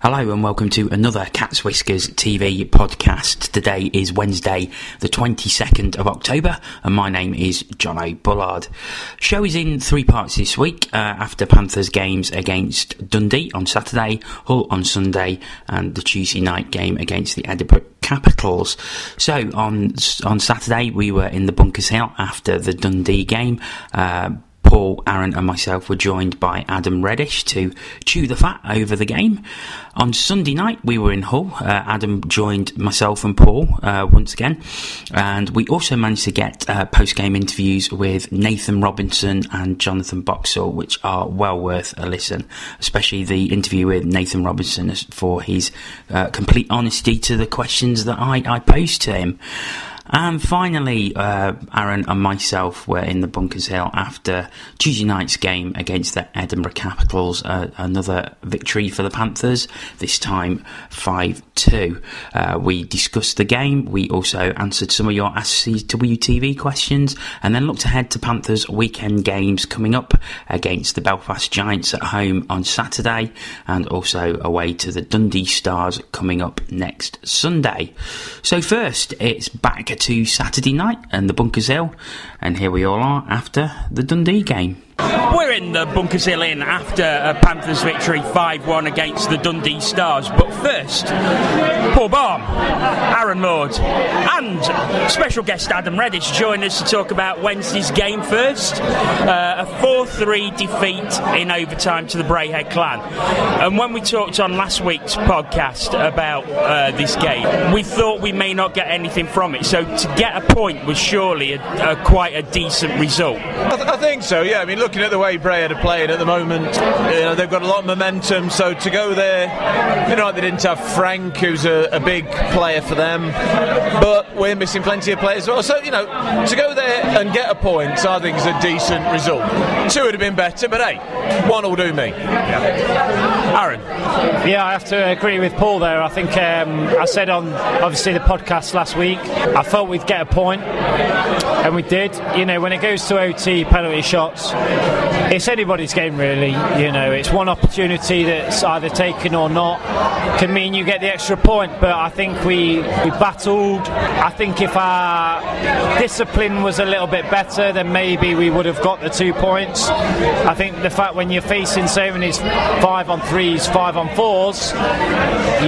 Hello and welcome to another Cats Whiskers TV podcast. Today is Wednesday the 22nd of October and my name is Jono Bullard. Show is in three parts this week after Panthers games against Dundee on Saturday, Hull on Sunday and the Tuesday night game against the Edinburgh Capitals. So on Saturday we were in the Bunkers Hill after the Dundee game. Paul, Aaron and myself were joined by Adam Reddish to chew the fat over the game. On Sunday night we were in Hull. Adam joined myself and Paul once again, and we also managed to get post-game interviews with Nathan Robinson and Jonathan Boxill, which are well worth a listen, especially the interview with Nathan Robinson for his complete honesty to the questions that I posed to him. And finally, Aaron and myself were in the Bunkers Hill after Tuesday night's game against the Edinburgh Capitals, another victory for the Panthers, this time 5-2. We discussed the game, we also answered some of your SCTV TV questions, and then looked ahead to Panthers' weekend games coming up against the Belfast Giants at home on Saturday, and also away to the Dundee Stars coming up next Sunday. So first, it's back to Saturday night and the Bunkers Hill, and here we all are after the Dundee game. We're in the Bunkers Hill Inn after a Panthers victory 5-1 against the Dundee Stars. But first, Paul Balm, Aaron Lord and special guest Adam Reddish join us to talk about Wednesday's game first. A 4-3 defeat in overtime to the Braehead clan. And when we talked on last week's podcast about this game, we thought we may not get anything from it. So to get a point was surely quite a decent result. I think so, yeah. I mean, looking at the way Braehead are playing at the moment, they've got a lot of momentum, so to go there, they didn't have Frank, who's a big player for them, but we're missing plenty of players as well, so to go there and get a point I think is a decent result. 2 would have been better, but hey, 1 will do me. Aaron? Yeah, I have to agree with Paul there. I think I said on obviously the podcast last week, I thought we'd get a point, and we did. When it goes to OT, penalty shots, it's anybody's game really. It's one opportunity that's either taken or not can mean you get the extra point, but I think we battled. I think if our discipline was a little bit better, then maybe we would have got the 2 points. I think the fact when you're facing so many 5-on-3s, 5-on-4s,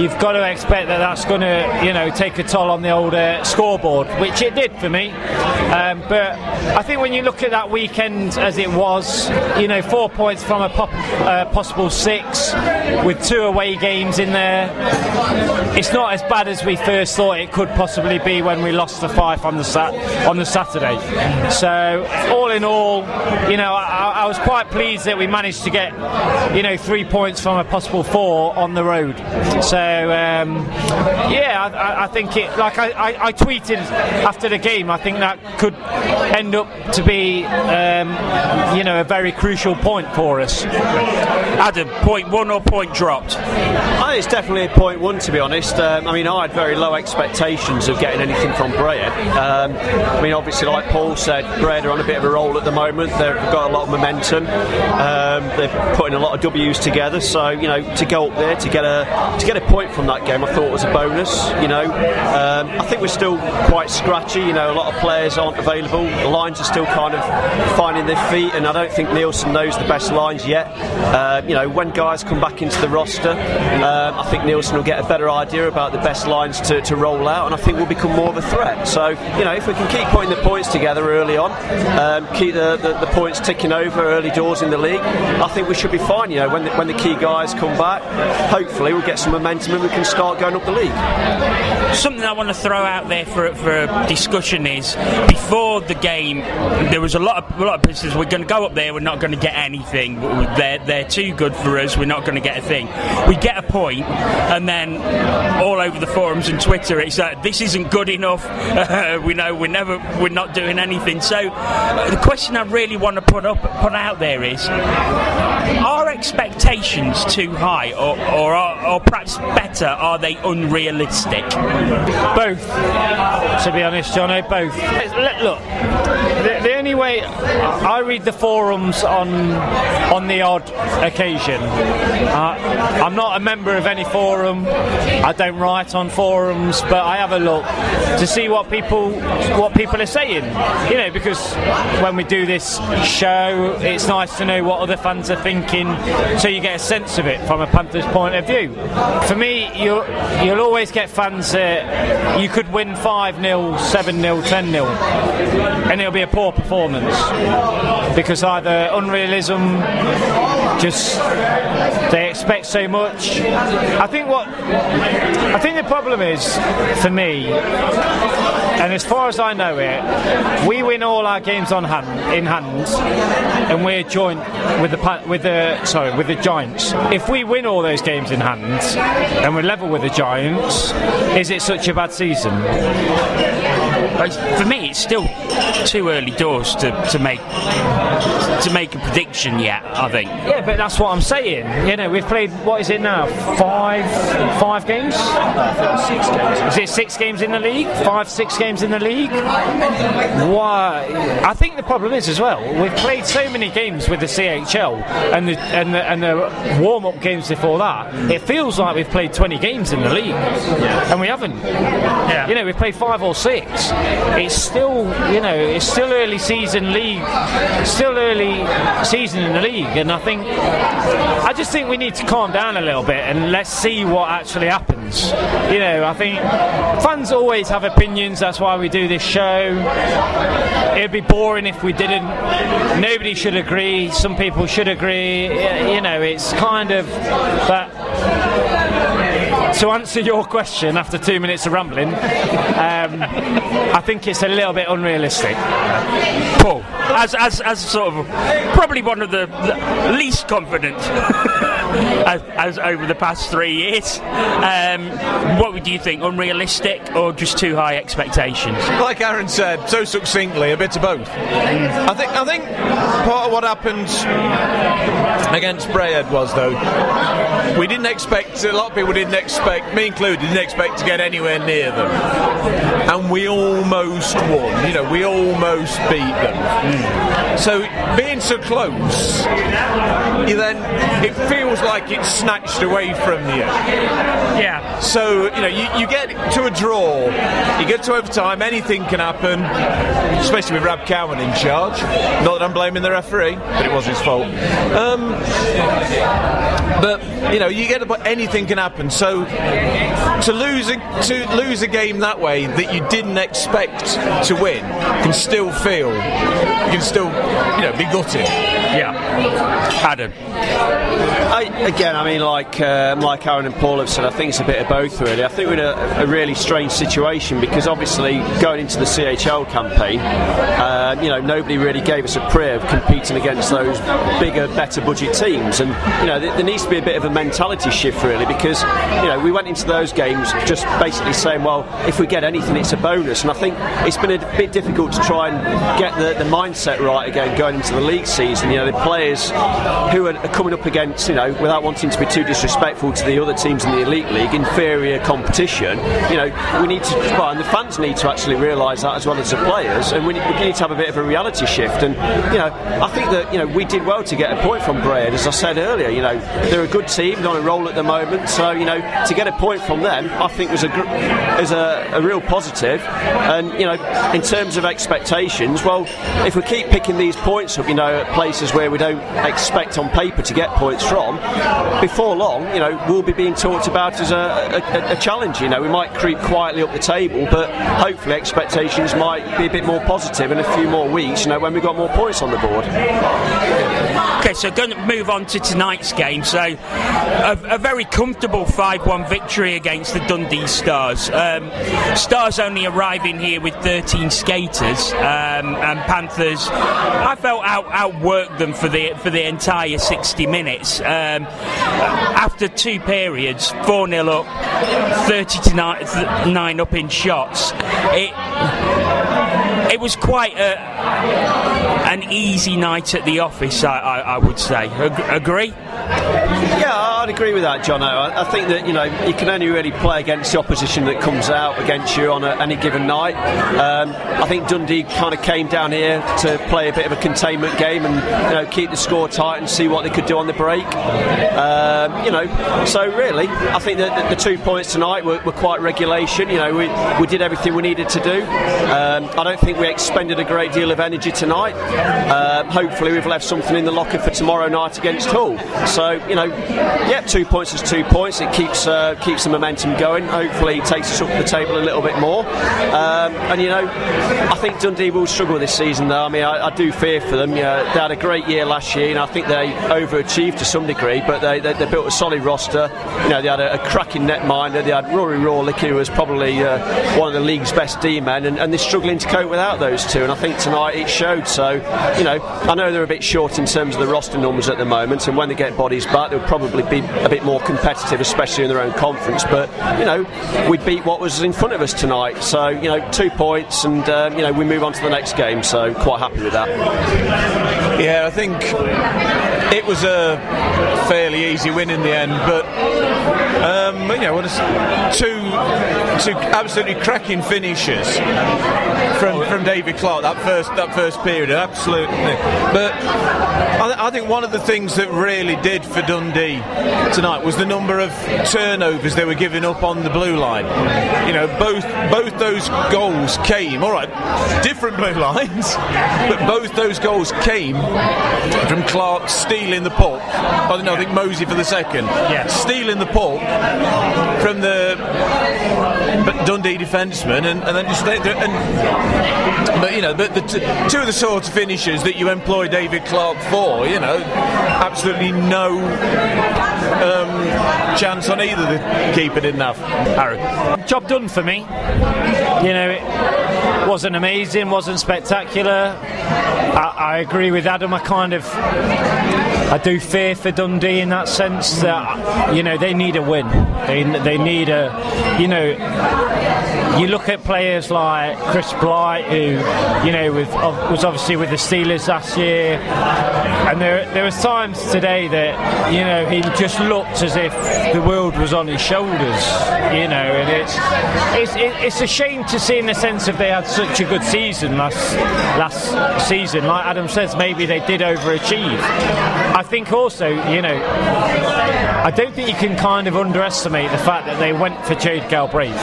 you've got to expect that that's going to take a toll on the old scoreboard, which it did for me. But I think when you look at that weekend as it was, 4 points from a possible 6 with 2 away games in there, it's not as bad as we first thought it could possibly be when we lost the 5 on the Saturday. So all in all, I was quite pleased that we managed to get 3 points from a possible 4 on the road. So I think it, like I tweeted after the game, I think that could end up to be a very crucial point for us. Adam, point 1 or point dropped? I think it's definitely a point 1, to be honest. I had very low expectations of getting anything from Braehead. Obviously, like Paul said, Braehead are on a bit of a roll at the moment. They've got a lot of momentum. They're putting a lot of W's together. So to go up there to get a point from that game, I thought was a bonus. I think we're still quite scratchy. A lot of players aren't available. The lines are still kind of finding their feet, and I don't think Nielsen knows the best lines yet. When guys come back into the roster, I think Nielsen will get a better idea about the best lines to roll out, and I think we'll become more of a threat. So, if we can keep putting the points together early on, keep the points ticking over early doors in the league, I think we should be fine. When the key guys come back, hopefully we'll get some momentum and we can start going up the league. Something I want to throw out there for discussion is, before the game, there was a lot of business. We're going to go up there, we're not going to get anything. They're too good for us, we're not going to get a thing. We get a point, and then all over the forums and Twitter it's like, this isn't good enough. We know we're not doing anything. So the question I really want to put out there is, are expectations too high, or perhaps better, are they unrealistic? Both, to be honest, Jono, both. Look, the only way I read the forums on the odd occasion. I'm not a member of any forum. I don't write on forums, but I have a look to see what people are saying. You know, because when we do this show, it's nice to know what other fans are thinking, so you get a sense of it from a Panthers point of view. For me, you'll always get fans that you could win 5-0, 7-0, 10-0, and it'll be a poor performance because either unrealism, just they expect so much. I think the problem is, for me, and as far as I know it, we win all our games in hand, and we're joint with the Giants. If we win all those games in hand and we're level with the Giants, is it such a bad season? For me, it's still too early doors to make a prediction yet, I think. Yeah, but that's what I'm saying. You know, we've played, what is it now? Five games? 6 games. Is it 6 games in the league? 5-6 games in the league? Why? I think the problem is as well, we've played so many games with the CHL and the warm-up games before that. It feels like we've played 20 games in the league, and we haven't. Yeah. You know, we've played 5 or 6. It's still early season league, still early season in the league, and I just think we need to calm down a little bit and let's see what actually happens. You know, I think fans always have opinions. That's why we do this show. It'd be boring if we didn't. Nobody should agree. Some people should agree. You know, it's kind of. But to answer your question after 2 minutes of rambling, I think it's a little bit unrealistic. Paul, as sort of probably one of the least confident as over the past 3 years, what do you think? Unrealistic or just too high expectations? Like Aaron said so succinctly, a bit of both. I think part of what happened against Braehead was, though, we didn't expect, a lot of people didn't expect, me included, didn't expect to get anywhere near them, and we almost won. You know, we almost beat them. So being so close, it feels like it's snatched away from you. Yeah. So you know, you get to a draw, you get to overtime, anything can happen, especially with Rab Cowan in charge. Not that I'm blaming the referee, but it was his fault. But you know, you get anything can happen. So to lose a game that way that you didn't expect to win can still be gutted. Yeah. Adam. Like Aaron and Paul have said, I think it's a bit of both, really. I think we're in a really strange situation because obviously going into the CHL campaign, nobody really gave us a prayer of competing against those bigger, better budget teams, and there needs to be a bit of a mentality shift, really, because we went into those games just basically saying, well, if we get anything, it's a bonus, and I think it's been a bit difficult to try and get the mindset right again going into the league season. The players who are coming up against, without wanting to be too disrespectful to the other teams in the Elite League, inferior competition, we need to, and the fans need to actually realise that as well as the players, and we need to have a bit of a reality shift. And I think that we did well to get a point from Braehead, as I said earlier. They're a good team, they're on a roll at the moment, so to get a point from them, I think was a real positive. And in terms of expectations, well, if we keep picking these points up, at places where we don't expect on paper to get points from, before long, we'll be being talked about as a challenge. We might creep quietly up the table, but hopefully expectations might be a bit more positive in a few more weeks, when we've got more points on the board. Okay, so going to move on to tonight's game. So a very comfortable 5-1 victory against the Dundee Stars. Stars only arriving here with 13 skaters, and Panthers, I felt, outworked them for the entire 60 minutes. After 2 periods, 4-0 up, 30-9 up in shots. it was quite an easy night at the office, I would say. Agree? Yeah, I'd agree with that, Jono. I think that, you can only really play against the opposition that comes out against you on any given night. I think Dundee kind of came down here to play a bit of a containment game and keep the score tight and see what they could do on the break. So really, I think that the 2 points tonight were quite regulation. We did everything we needed to do. I don't think we expended a great deal of energy tonight. Hopefully we've left something in the locker for tomorrow night against Hull. So, 2 points is 2 points. It keeps the momentum going. Hopefully it takes us up the table a little bit more. I think Dundee will struggle this season though. I mean, I do fear for them. They had a great year last year, and I think they overachieved to some degree, but they built a solid roster. They had a cracking netminder. They had Rory Rawlick, who was probably one of the league's best D-men, and they're struggling to cope without those two, and I think tonight it showed. So, I know they're a bit short in terms of the roster numbers at the moment, and when they get bodies back, they'll probably be a bit more competitive, especially in their own conference. But we beat what was in front of us tonight. So 2 points, and we move on to the next game. So quite happy with that. Yeah, I think it was a fairly easy win in the end, but two absolutely cracking finishes from David Clarke that first period, absolutely. But I think one of the things that really did for Dundee tonight was the number of turnovers they were giving up on the blue line. Both those goals came, all right, different blue lines, but both those goals came from Clarke stealing the puck. I think Mosey for the second, stealing the puck from the Dundee defenceman, and then just but the two of the sort of finishes that you employ David Clarke for, absolutely no chance on either the keeper didn't have. Harry, job done for me. It wasn't amazing, wasn't spectacular. I agree with Adam. I do fear for Dundee in that sense that they need a win. They need you look at players like Chris Blight, who was obviously with the Steelers last year, and there was times today that he just looked as if the world was on his shoulders. And it's a shame to see, in the sense of they had such a good season last season. Like Adam says, maybe they did overachieve. I think also, I don't think you can kind of underestimate the fact that they went for Jade Galbraith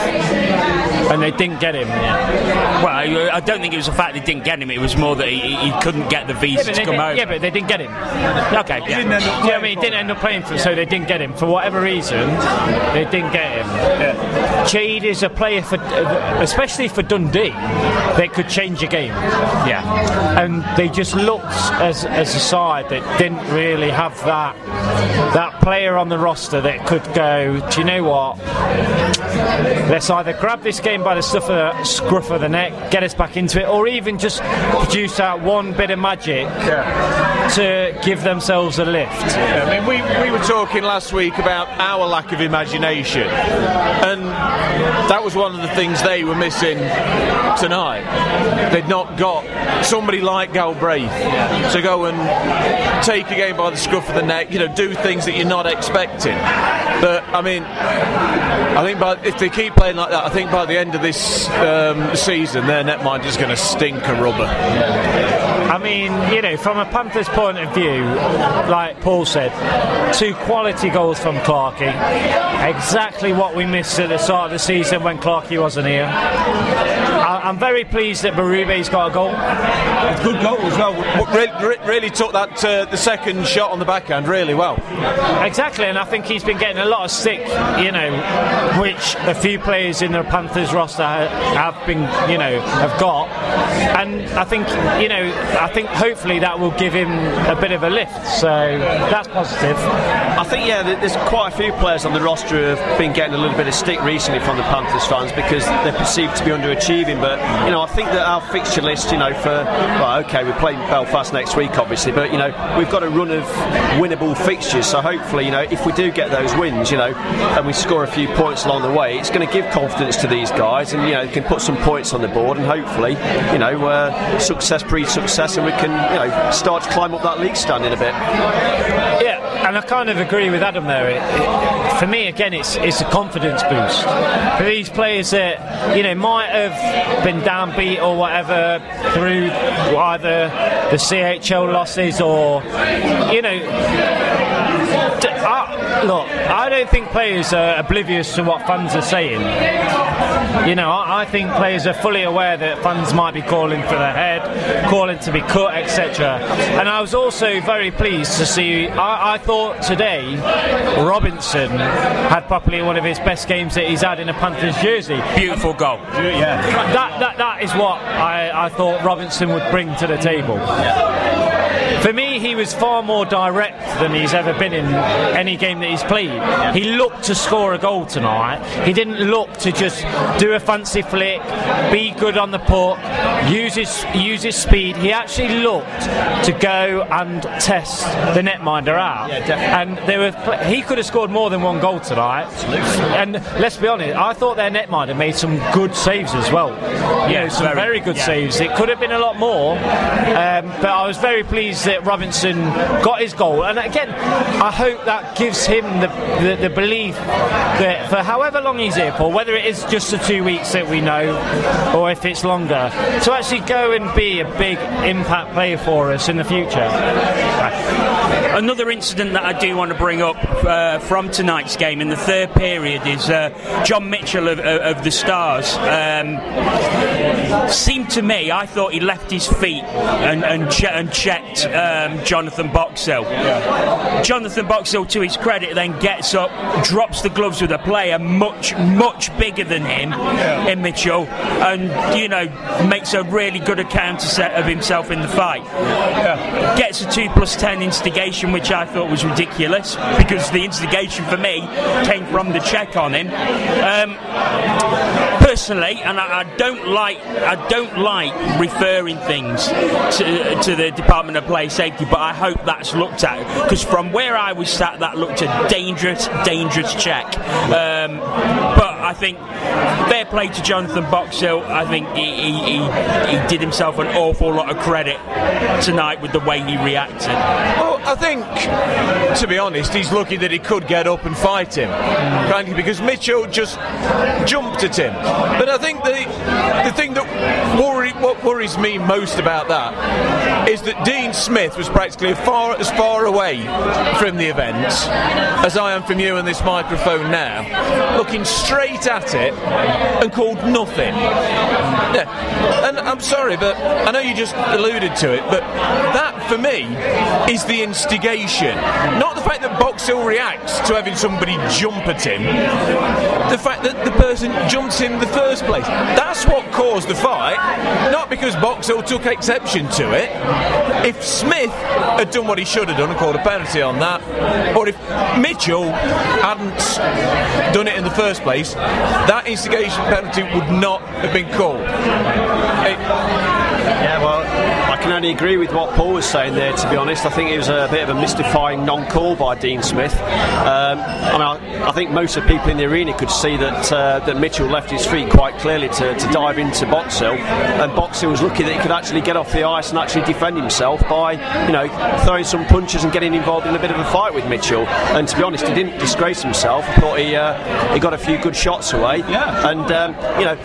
and they didn't get him. Well, I don't think it was the fact they didn't get him, it was more that he couldn't get the visa to come over. Yeah, but they didn't get him. Okay, yeah. He didn't end up playing for, so they didn't get him. For whatever reason, they didn't get him. Yeah. Jade is a player, especially for Dundee, that could change a game. Yeah. And they just looked as a side that didn't really have that player on the roster that could go, do you know what? Let's either grab this game by the scruff of the neck, get us back into it, or even just produce that one bit of magic to give themselves a lift. Yeah, I mean, we were talking last week about our lack of imagination, and that was one of the things they were missing tonight. They'd not got somebody like Galbraith to go and take a game by the scruff of the neck, do things that you're not expecting. But I mean, I think if they keep playing like that, I think by the end of this season, their netminder is going to stink a rubber. I mean, from a Panthers point of view, like Paul said, 2 quality goals from Clarkey. Exactly what we missed at the start of the season when Clarkey wasn't here. I'm very pleased that Berube's got a goal. It's a good goal as well. Really took that the second shot on the backhand really well. Exactly, and I think he's been getting a lot of stick, which a few players in the Panthers roster have got. And I think hopefully that will give him a bit of a lift. So that's positive. I think there's quite a few players on the roster who have been getting a little bit of stick recently from the Panthers fans because they're perceived to be underachieving. But I think that our fixture list, we're playing Belfast next week, obviously, but we've got a run of winnable fixtures. So hopefully, if we do get those wins, and we score a few points along the way, it's going to give confidence to these guys, and can put some points on the board, and hopefully, success breeds success, and we can start to climb up that league standing a bit. Yeah, and I kind of agree with Adam there. For me, again, it's a confidence boost for these players that might have been downbeat or whatever through either the CHL losses or look, I don't think players are oblivious to what fans are saying. I think players are fully aware that fans might be calling for their head, calling to be cut, etc. And I was also very pleased to see, I thought today Robinson had probably one of his best games that he's had in a Panthers jersey. Beautiful goal. Yeah. That is what I thought Robinson would bring to the table. For me, he was far more direct than he's ever been in any game that he's played. He looked to score a goal tonight. He didn't look to just do a fancy flick, be good on the puck, use his speed. He actually looked to go and test the netminder out. And he could have scored more than one goal tonight. And let's be honest, I thought their netminder made some good saves as well. Some very good saves. It could have been a lot more, but I was very pleased that Robinson got his goal. And again, I hope that gives him the belief that for however long he's here for, whether it is just the 2 weeks that we know or if it's longer, to actually go and be a big impact player for us in the future. Another incident that I do want to bring up from tonight's game in the third period is John Mitchell of the Stars. Seemed to me, I thought he left his feet and checked Jonathan Boxill. Jonathan Boxill, to his credit, then gets up, drops the gloves with a player much bigger than him in Mitchell, and makes a really good account of himself in the fight. Gets a 2+10 instigation, which I thought was ridiculous, because the instigation for me came from the check on him. Personally, and I don't like referring things to the Department of Player Safety, but I hope that's looked at, because from where I was sat, that looked a dangerous check. But I think fair play to Jonathan Boxill. I think he did himself an awful lot of credit tonight with the way he reacted. Well, I think, to be honest, he's lucky that he could get up and fight him, frankly, because Mitchell just jumped at him. But I think the thing that worries me most about that is that Dean Smith was practically as far away from the event as I am from you and this microphone now, looking straight at it, and called nothing. Yeah. And I'm sorry, but I know you just alluded to it, but that for me is the instigation, not the fact that Boxill reacts to having somebody jump at him. The fact that the person jumps in the first place, that's what caused the fight, not because Boxill took exception to it. If Smith had done what he should have done and called a penalty on that, or if Mitchell hadn't done it in the first place, that instigation penalty would not have been called. Yeah, well, I can only agree with what Paul was saying there, to be honest. I think it was a bit of a mystifying non-call by Dean Smith. I think most of the people in the arena could see that Mitchell left his feet quite clearly to dive into Boxill, and Boxill was lucky that he could actually get off the ice and actually defend himself by throwing some punches and getting involved in a bit of a fight with Mitchell. And to be honest, he didn't disgrace himself. I thought he got a few good shots away, and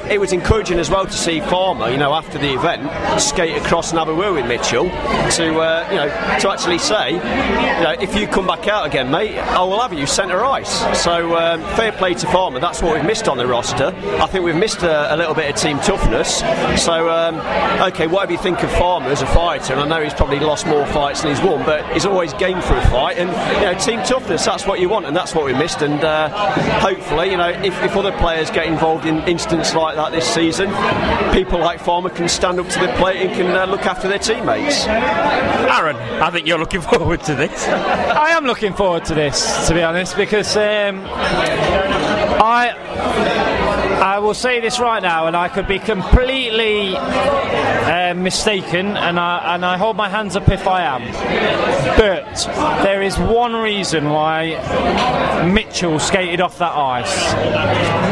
it was encouraging as well to see Farmer, after the event, skate across and have a word with Mitchell to actually say, if you come back out again, mate, I will have you centre ice. So fair play to Farmer. That's what we've missed on the roster. I think we've missed a little bit of team toughness. So whatever you think of Farmer as a fighter, and I know he's probably lost more fights than he's won, but he's always game for a fight, and team toughness, that's what you want, and that's what we missed. And hopefully, if other players get involved in incidents like that this season, people like Farmer can stand up to the plate and can look after their teammates. Aaron, I think you're looking forward to this. I am looking forward to this, to be honest, because I will say this right now, and I could be completely mistaken, and I hold my hands up if I am. But there is one reason why Mitchell skated off that ice,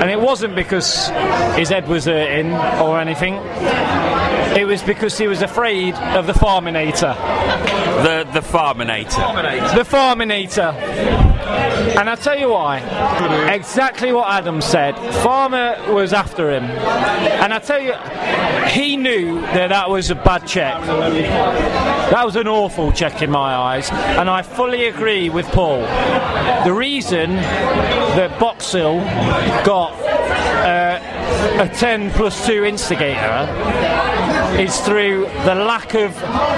and it wasn't because his head was hurting or anything. It was because he was afraid of the Farminator. The Farminator. The Farminator. And I'll tell you why. Exactly what Adam said. Farmer was after him. And I tell you, he knew that was a bad check. That was an awful check in my eyes. And I fully agree with Paul. The reason that Boxill got a 10+2 instigator is through the lack of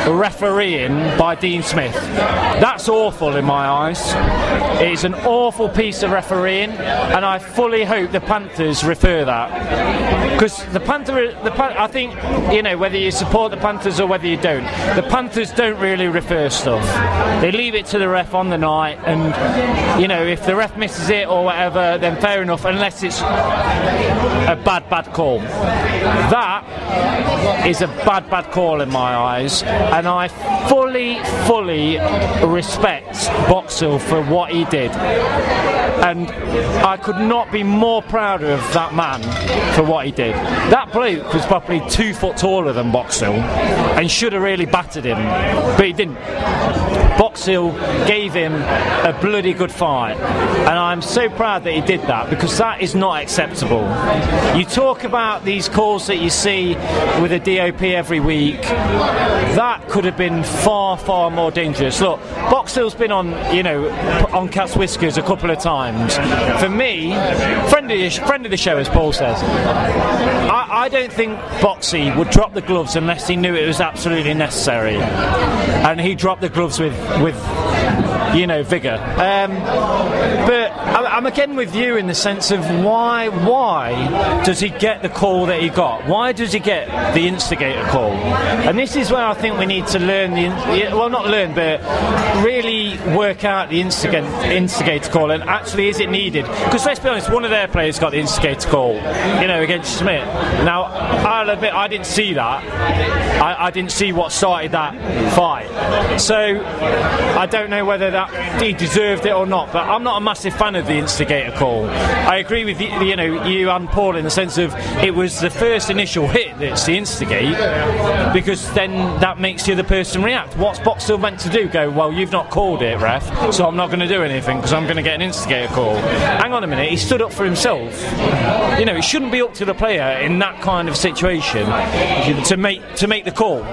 refereeing by Dean Smith. That's awful in my eyes. It's an awful piece of refereeing, and I fully hope the Panthers refer that. Because I think, you know, whether you support the Panthers or whether you don't, the Panthers don't really refer stuff. They leave it to the ref on the night, and, you know, if the ref misses it or whatever, then fair enough, unless it's a bad call. That is a bad call in my eyes, and I fully respect Boxill for what he did, and I could not be more proud of that man for what he did. That bloke was probably 2 foot taller than Boxill and should have really battered him, but he didn't. Boxill gave him a bloody good fight, and I'm so proud that he did that, because that is not acceptable. You talk about these calls that you see with a DOP every week. That could have been far more dangerous. Look, Boxill's been on, you know, on Cat's Whiskers a couple of times. For me, friend of the show, as Paul says, I don't think Boxy would drop the gloves unless he knew it was absolutely necessary, and he dropped the gloves with you know, vigour. But I'm again with you in the sense of why does he get the call that he got? Why does he get the instigator call? And this is where I think we need to learn not learn, but really work out the instigator call, and actually, is it needed? Because let's be honest, one of their players got the instigator call, you know, against Smith. Now, I'll admit, I didn't see that. I didn't see what started that fight. So I don't know whether that he deserved it or not, but I'm not a massive fan of the instigator call. I agree with you and Paul in the sense of it was the first initial hit that's the instigate, because then that makes the other person react. What's Boxill meant to do? Go, well, you've not called it, ref, so I'm not going to do anything because I'm going to get an instigator call. Hang on a minute, he stood up for himself. You know, it shouldn't be up to the player in that kind of situation to make the call.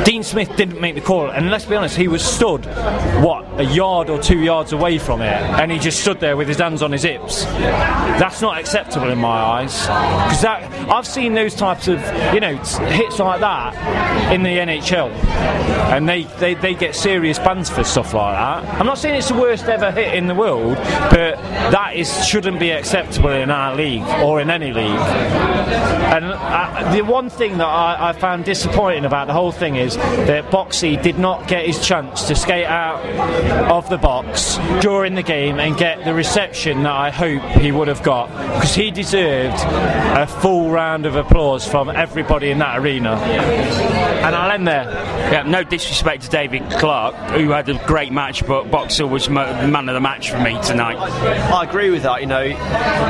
Dean Smith didn't make the call, and let's be honest, he was stood a yard or 2 yards away from it, and he just stood there with his hands on his hips. That's not acceptable in my eyes, because I've seen those types of, you know, hits like that in the NHL, and they get serious bans for stuff like that. I'm not saying it's the worst ever hit in the world, but that shouldn't be acceptable in our league or in any league. And the one thing that I found disappointing about the whole thing is that Boxy did not get his chance to skate out of the box during the game and get the reception that I hope he would have got, because he deserved a full round of applause from everybody in that arena. And I'll end there. Yeah, no disrespect to David Clark, who had a great match, but Boxill was man of the match for me tonight. I agree with that. You know,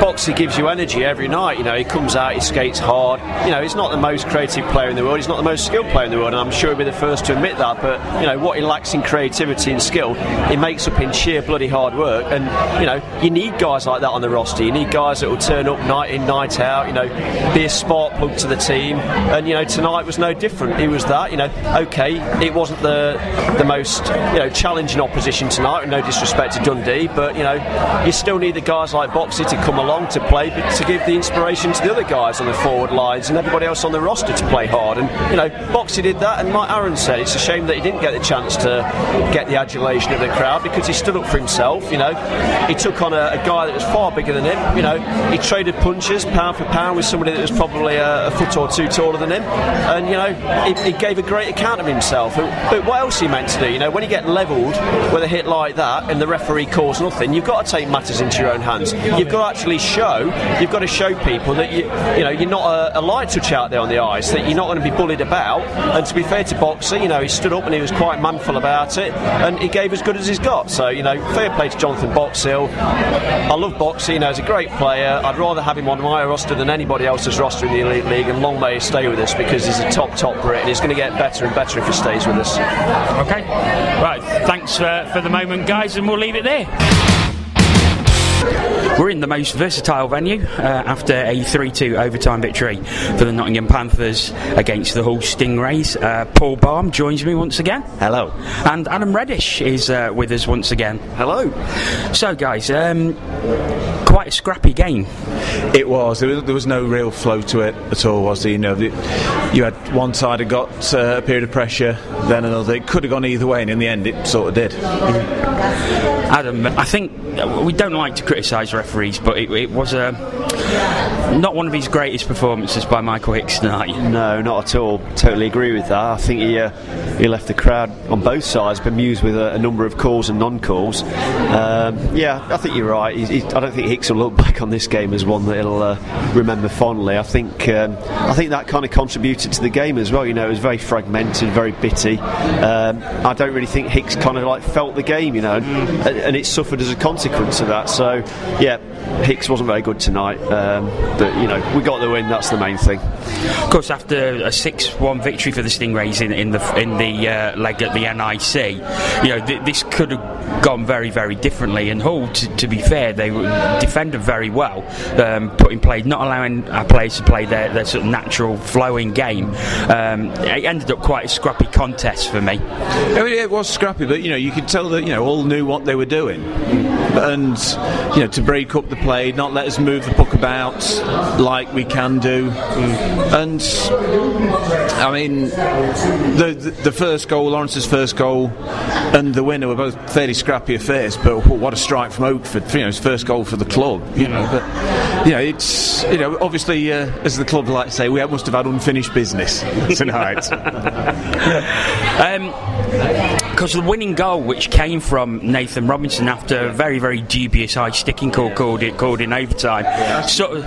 Boxy gives you energy every night. You know, he comes out, he skates hard. You know, he's not the most creative player in the world, he's not the most skilled player in the world, and I'm sure he'll be the first to admit that, but, you know, what he lacks in creativity and skill, he makes up in sheer bloody hard work. And, you know, you need guys like that on the roster. You need guys that will turn up night in, night out, you know, be a spark plug to the team. And, you know, tonight was no different. He was that. You know, okay, it wasn't the most, you know, challenging opposition tonight, with no disrespect to Dundee, but, you know, you still need the guys like Boxy to come along to play, but to give the inspiration to the other guys on the forward lines and everybody else on the roster to play hard. And, you know, Boxy did that, and like Aaron said, it's a shame that he didn't get the chance to get the adulation of the crowd because he stood up for himself. You know, he took on a guy that was far bigger than him. You know, he traded punches pound for pound with somebody that was probably a foot or two taller than him, and you know, he gave a great account of himself. But what else are you meant to do? You know, when you get levelled with a hit like that and the referee calls nothing, you've got to take matters into your own hands. You've got to actually you've got to show people that you're not a light touch out there on the ice, that you're not going to be bullied about. And to be fair to Boxy, you know, he stood up and he was quite manful about it, and he gave as good as he's got. So, you know, fair play to Jonathan Boxill. I love Boxy, you know, he's a great player. I'd rather have him on my roster than anybody else's roster in the Elite League, and long may he stay with us because he's a top Brit, and he's going to get better and better if he stays with us. Okay, right, thanks for the moment, guys, and we'll leave it there. We're in the most versatile venue after a 3-2 overtime victory for the Nottingham Panthers against the Hull Stingrays. Paul Balm joins me once again. Hello. And Adam Reddish is with us once again. Hello. So, guys, quite a scrappy game. It was. There was no real flow to it at all, was there? You know, you had one side had got a period of pressure, then another. It could have gone either way, and in the end, it sort of did. Adam, I think we don't like to criticise referees, but it was not one of his greatest performances by Michael Hicks tonight. No, not at all. Totally agree with that. I think he left the crowd on both sides bemused with a number of calls and non-calls. Yeah, I think you're right. I don't think Hicks will look back on this game as one that he'll remember fondly. I think that kind of contributed to the game as well. You know, it was very fragmented, very bitty. I don't really think Hicks kind of like felt the game, you know, and it suffered as a consequence of that. So, yeah, Hicks wasn't very good tonight, but you know, we got the win. That's the main thing. Of course, after a 6-1 victory for the Stingrays in the leg at the NIC, you know, this could have gone very, very differently. And Hull, to be fair, they defended very well, not allowing our players to play their sort of natural flowing game. It ended up quite a scrappy contest for me. I mean, it was scrappy, but you know, you could tell that, you know, all knew what they were doing, and you know, to break up the play, not let us move the puck about like we can do. And I mean, the first goal, Lawrence's first goal, and the winner were both fairly scrappy affairs. But what a strike from Oakford! You know, his first goal for the club. You know, but you know, it's, you know, obviously as the club like to say, we must have had unfinished business tonight. Because the winning goal, which came from Nathan Robinson after a very, very dubious high sticking call called in overtime, sort of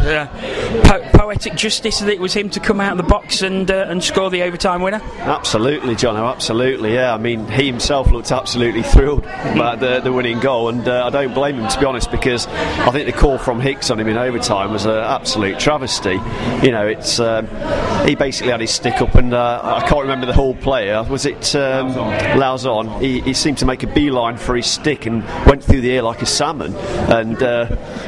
poetic justice that it was him to come out of the box and score the overtime winner. Absolutely, Jono, absolutely. Yeah, I mean, he himself looked absolutely thrilled about the winning goal, and I don't blame him, to be honest, because I think the call from Hicks on him in overtime was an absolute travesty. You know, it's he basically had his stick up, and I can't remember the whole player. Was it Lauzon? He seemed to make a beeline for his stick and went through the air like a salmon. And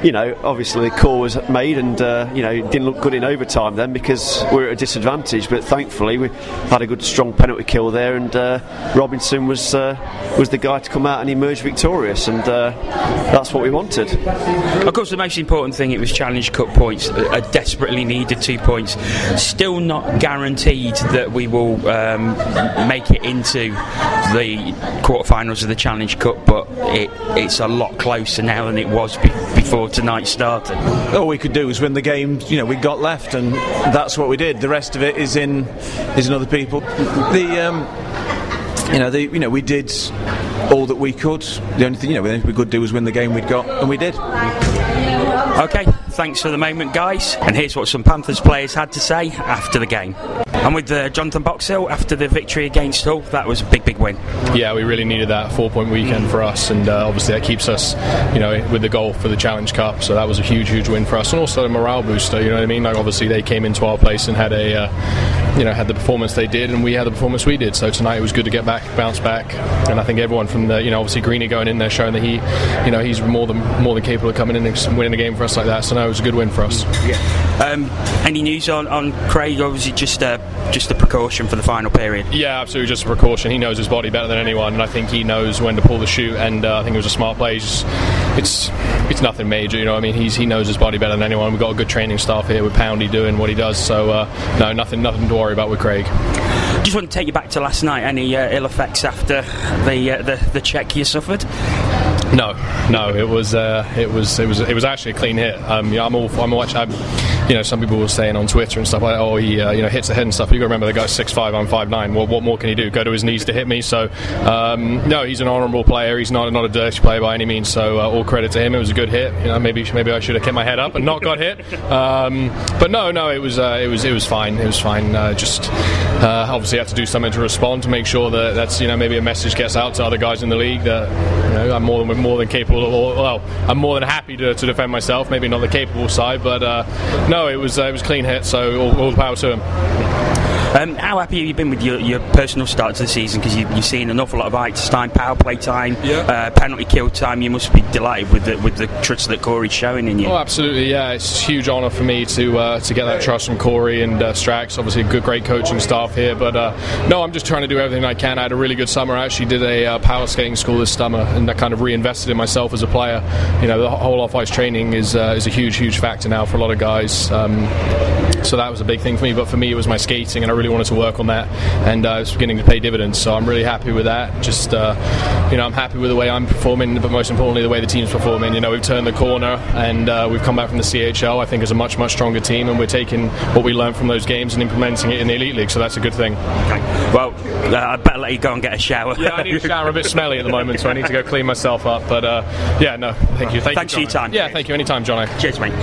you know, obviously the call was made, and you know, it didn't look good in overtime then because we were at a disadvantage. But thankfully we had a good strong penalty kill there, and Robinson was the guy to come out and emerge victorious, and that's what we wanted. Of course, the most important thing, it was Challenge Cup points, a desperately needed 2 points. Still not guaranteed that we will make it into the quarterfinals of the Challenge Cup, but it's a lot closer now than it was before tonight started. All we could do was win the game, you know, we got left, and that's what we did. The rest of it is in other people. We did all that we could. The only thing, you know, we could do was win the game we'd got, and we did. Okay, thanks for the moment, guys. And here's what some Panthers players had to say after the game. And with Jonathan Boxill, after the victory against Hull, that was a big, big win. Yeah, we really needed that 4-point weekend for us, and obviously that keeps us, you know, with the goal for the Challenge Cup. So that was a huge, huge win for us, and also a morale booster. You know what I mean? Like, obviously they came into our place and had had the performance they did, and we had the performance we did. So tonight it was good to get back, bounce back, and I think everyone from the, you know, obviously Greeny going in there showing that he, you know, he's more than capable of coming in and winning a game for us like that. So no, it was a good win for us. Yeah. Any news on Craig? Obviously just just a precaution for the final period? Yeah, absolutely, just a precaution. He knows his body better than anyone, and I think he knows when to pull the shoot, and I think it was a smart play. It's nothing major, you know what I mean? He knows his body better than anyone. We've got a good training staff here with Poundy doing what he does, so no, nothing to worry about with Craig. Just want to take you back to last night. Any ill effects after the check you suffered? No, it was actually a clean hit. Some people were saying on Twitter and stuff like, oh, he hits the head and stuff. You got to remember the guy's 6'5", I'm 5'9". Well, what more can he do? Go to his knees to hit me? So no, he's an honourable player. He's not a dirty player by any means. So all credit to him. It was a good hit. Maybe I should have kept my head up and not got hit. But no, it was fine. It was fine. Obviously had to do something to respond to make sure that's maybe a message gets out to other guys in the league that I'm more than capable. I'm more than happy to defend myself. Maybe not the capable side, but no, it was clean hit. So all the power to him. How happy have you been with your personal start to the season? Because you've seen an awful lot of ice time, power play time, penalty kill time. You must be delighted with the trust that Corey's showing in you. Oh, absolutely, yeah. It's a huge honour for me to get that trust from Corey and Strax. Obviously, a great coaching staff here. But no, I'm just trying to do everything I can. I had a really good summer. I actually did a power skating school this summer, and I kind of reinvested in myself as a player. The whole off-ice training is a huge factor now for a lot of guys. So that was a big thing for me, but for me it was my skating, and I really wanted to work on that, and it's beginning to pay dividends, so I'm really happy with that. Just I'm happy with the way I'm performing, but most importantly the way the team's performing. We've turned the corner, and we've come back from the CHL, I think, as a much stronger team, and we're taking what we learned from those games and implementing it in the Elite League, so that's a good thing. Okay. Well, I better let you go and get a shower. Yeah, I need a shower. I'm a bit smelly at the moment, so I need to go clean myself up, but thank you. Thanks for your time. Yeah, thank you. Anytime, Jono. Cheers, mate.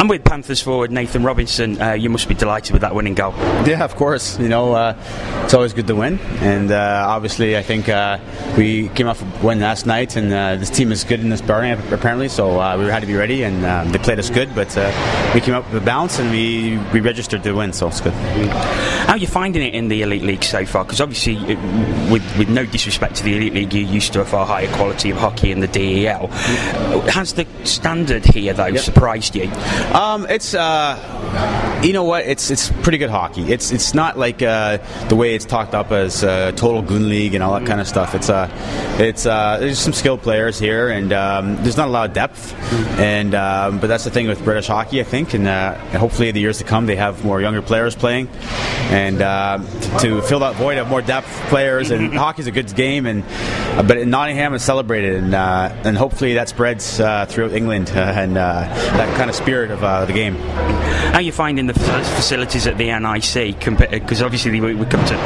I'm with Panthers forward Nathan Robinson. You must be delighted with that winning goal. Yeah, of course. It's always good to win, and obviously I think we came off a win last night, and this team is good in this Barring apparently, so we had to be ready, and they played us good, but we came up with a bounce, and we registered to win, so it's good. How are you finding it in the Elite League so far? Because obviously, with no disrespect to the Elite League, you're used to a far higher quality of hockey in the DEL. Has the standard here, though, surprised you? It's it's pretty good hockey. It's not like the way it's talked up as total goon league and all that kind of stuff. There's some skilled players here, and there's not a lot of depth, and but that's the thing with British hockey, I think, and hopefully in the years to come they have more younger players playing, and to fill that void of more depth players. And hockey's a good game, but in Nottingham it's celebrated, and hopefully that spreads throughout England, and that kind of spirit of the game. How are you finding the facilities at the NIC? Because obviously we come to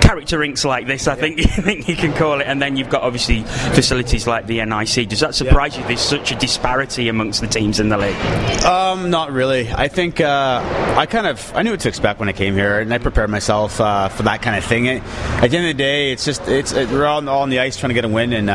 character rinks like this, I think you can call it, and then you've got obviously facilities like the NIC. Does that surprise you? There's such a disparity amongst the teams in the league. Not really. I think I knew what to expect when I came here, and I prepared myself for that kind of thing. At the end of the day, we're all on the ice trying to get a win, and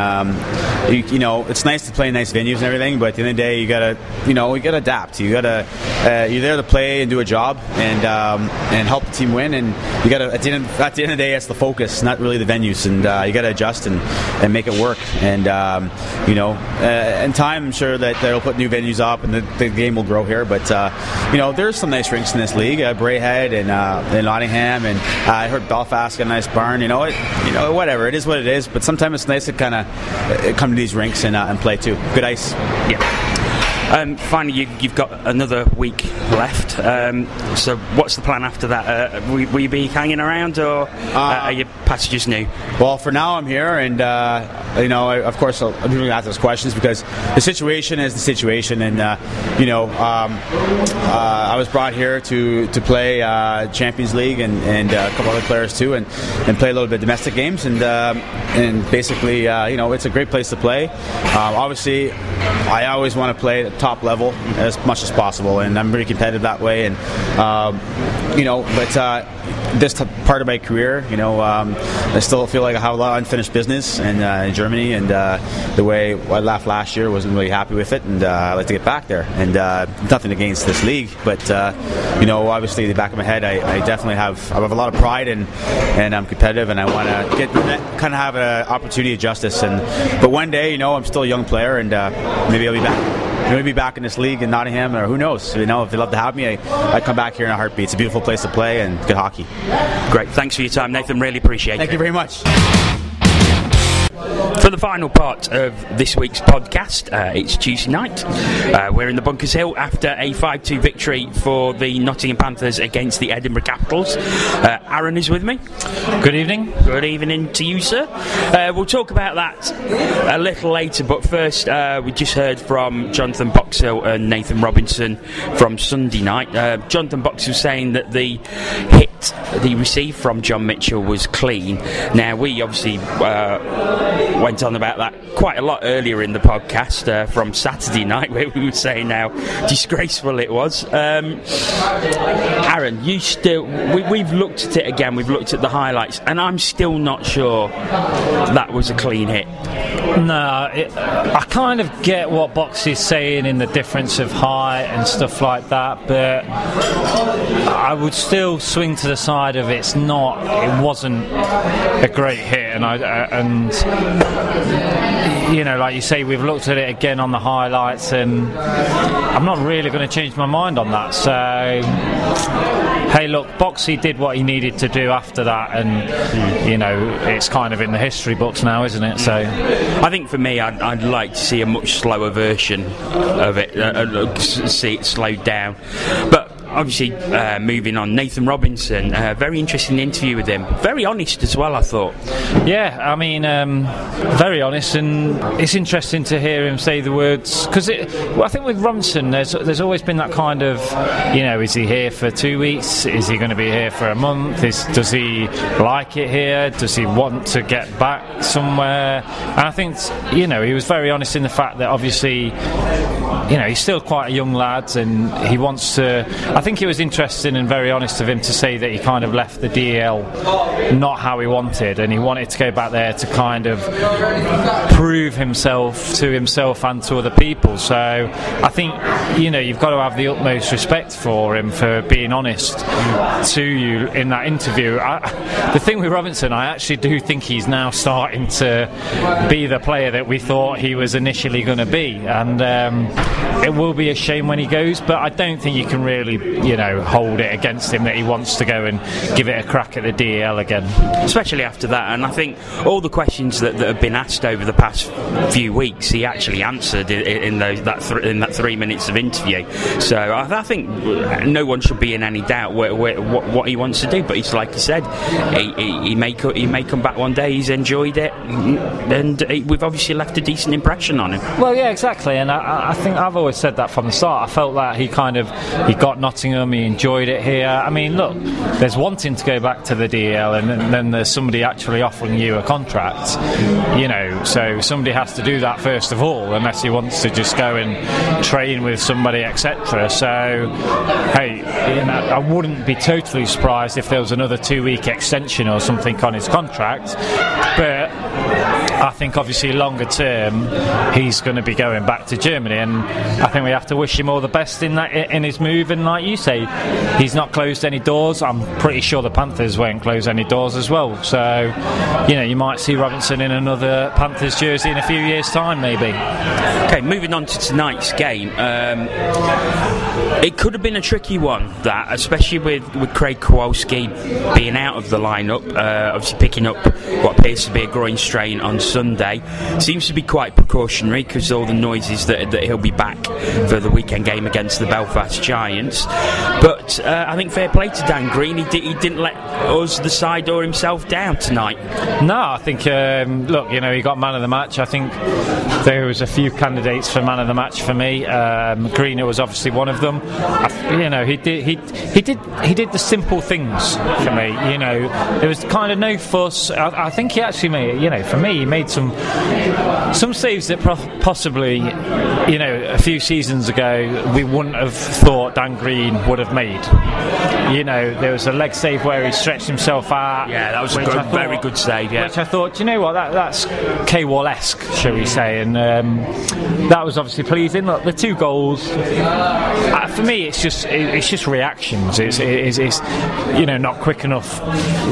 it's nice to play in nice venues and everything, but at the end of the day, you gotta adapt. You're there to play and do a job and help the team win, and you gotta at the end of the day, that's the focus, not really the venues, and you gotta adjust and make it work, and in time I'm sure that they'll put new venues up and the game will grow here, but there's some nice rinks in this league, Braehead and Nottingham, and I heard Belfast got a nice barn. Whatever, it is what it is, but sometimes it's nice to kind of come to these rinks and play too. Good ice. Yeah. Finally, you've got another week left. So what's the plan after that? Will you be hanging around, or are your passages new? Well, for now I'm here, and of course I'm going to ask those questions because the situation is the situation, and I was brought here to play Champions League and a couple other players too, and play a little bit of domestic games, and basically it's a great place to play. Obviously, I always want to play at the top level as much as possible, and I'm really competitive that way, and this part of my career, I still feel like I have a lot of unfinished business, and I enjoy Germany, and the way I left last year, wasn't really happy with it, and I'd like to get back there. And nothing against this league, but obviously in the back of my head, I definitely have a lot of pride, and I'm competitive, and I want to kind of have an opportunity of justice. But one day, I'm still a young player, and maybe I'll be back. Maybe back in this league in Nottingham, or who knows? If they'd love to have me, I'd come back here in a heartbeat. It's a beautiful place to play and good hockey. Great, thanks for your time, Nathan. Really appreciate it. Thank you very much. For the final part of this week's podcast, it's Tuesday night. We're in the Bunkers Hill after a 5-2 victory for the Nottingham Panthers against the Edinburgh Capitals. Aaron is with me. Good evening. Good evening to you, sir. We'll talk about that a little later, but first we just heard from Jonathan Boxill and Nathan Robinson from Sunday night. Jonathan Boxill saying that the hit that he received from John Mitchell was clean. Now, we obviously went on about that quite a lot earlier in the podcast from Saturday night, where we were saying how disgraceful it was. Aaron, we've looked at it again, we've looked at the highlights, and I'm still not sure that was a clean hit. No, I kind of get what Box is saying in the difference of height and stuff like that, but I would still swing to the side of it wasn't a great hit, and like you say, we've looked at it again on the highlights, and I'm not really going to change my mind on that. So, hey, look, Boxy did what he needed to do after that, and it's kind of in the history books now, isn't it? So, I think for me, I'd like to see a much slower version of it, see it slowed down, but. Obviously, moving on, Nathan Robinson, very interesting interview with him. Very honest as well, I thought. Yeah, I mean, very honest, and it's interesting to hear him say the words, because I think with Robinson, there's always been that kind of, is he here for 2 weeks? Is he going to be here for a month? Does he like it here? Does he want to get back somewhere? And I think, he was very honest in the fact that obviously, he's still quite a young lad, and he wants to. I think it was interesting and very honest of him to say that he kind of left the DEL not how he wanted, and he wanted to go back there to kind of prove himself to himself and to other people. So I think you've got to have the utmost respect for him for being honest to you in that interview. The thing with Robinson, I actually do think he's now starting to be the player that we thought he was initially going to be, and it will be a shame when he goes, but I don't think you can really hold it against him that he wants to go and give it a crack at the DEL again, especially after that. And I think all the questions that have been asked over the past few weeks, he actually answered in that 3 minutes of interview. So I think no one should be in any doubt what he wants to do. But it's like you said, he may come back one day. He's enjoyed it, and we've obviously left a decent impression on him. Well, yeah, exactly. And I think I've always said that from the start. I felt that he got Nottingham, he enjoyed it here. I mean, look, there's wanting to go back to the DEL, and then there's somebody actually offering you a contract, so somebody has to do that first of all, unless he wants to just go and train with somebody, etc. So, hey, I wouldn't be totally surprised if there was another 2-week extension or something on his contract, but I think obviously longer term he's going to be going back to Germany, and I think we have to wish him all the best in his move. And like you say, he's not closed any doors. I'm pretty sure the Panthers won't close any doors as well, so you might see Robinson in another Panthers jersey in a few years' time, maybe. Okay, moving on to tonight's game. It could have been a tricky one, that, especially with Craig Kowalski being out of the lineup, obviously picking up what appears to be a groin strain on Sunday. Seems to be quite precautionary because all the noises that he'll be back for the weekend game against the Belfast Giants. But I think fair play to Dan Green, he didn't let us, the side, or himself down tonight. No, I think look, he got man of the match. I think there was a few candidates for man of the match for me. Greener was obviously one of them. He did the simple things for me. There was kind of no fuss. I think he actually made, for me, he made some saves that possibly, a few seasons ago we wouldn't have thought Dan Green would have made. There was a leg save where he stretched himself out. Yeah, that was a very good save. Yeah, which I thought, that's K-Wall-esque, shall we say, and that was obviously pleasing. Look, the 2 goals, for me, it's just reactions. It's not quick enough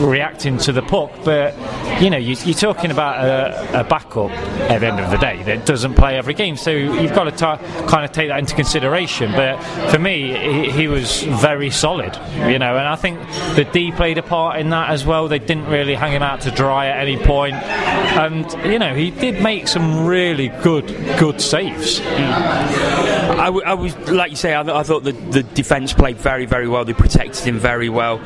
reacting to the puck, but you're talking about a backup at the end of the day that doesn't play every game, so you've got to kind of take that into consideration. But for me, he was very solid, and I think the D played a part in that as well. They didn't really hang him out to dry at any point, and he did make some really good saves. I was, like you say, I thought the defence played very, very well. They protected him very well.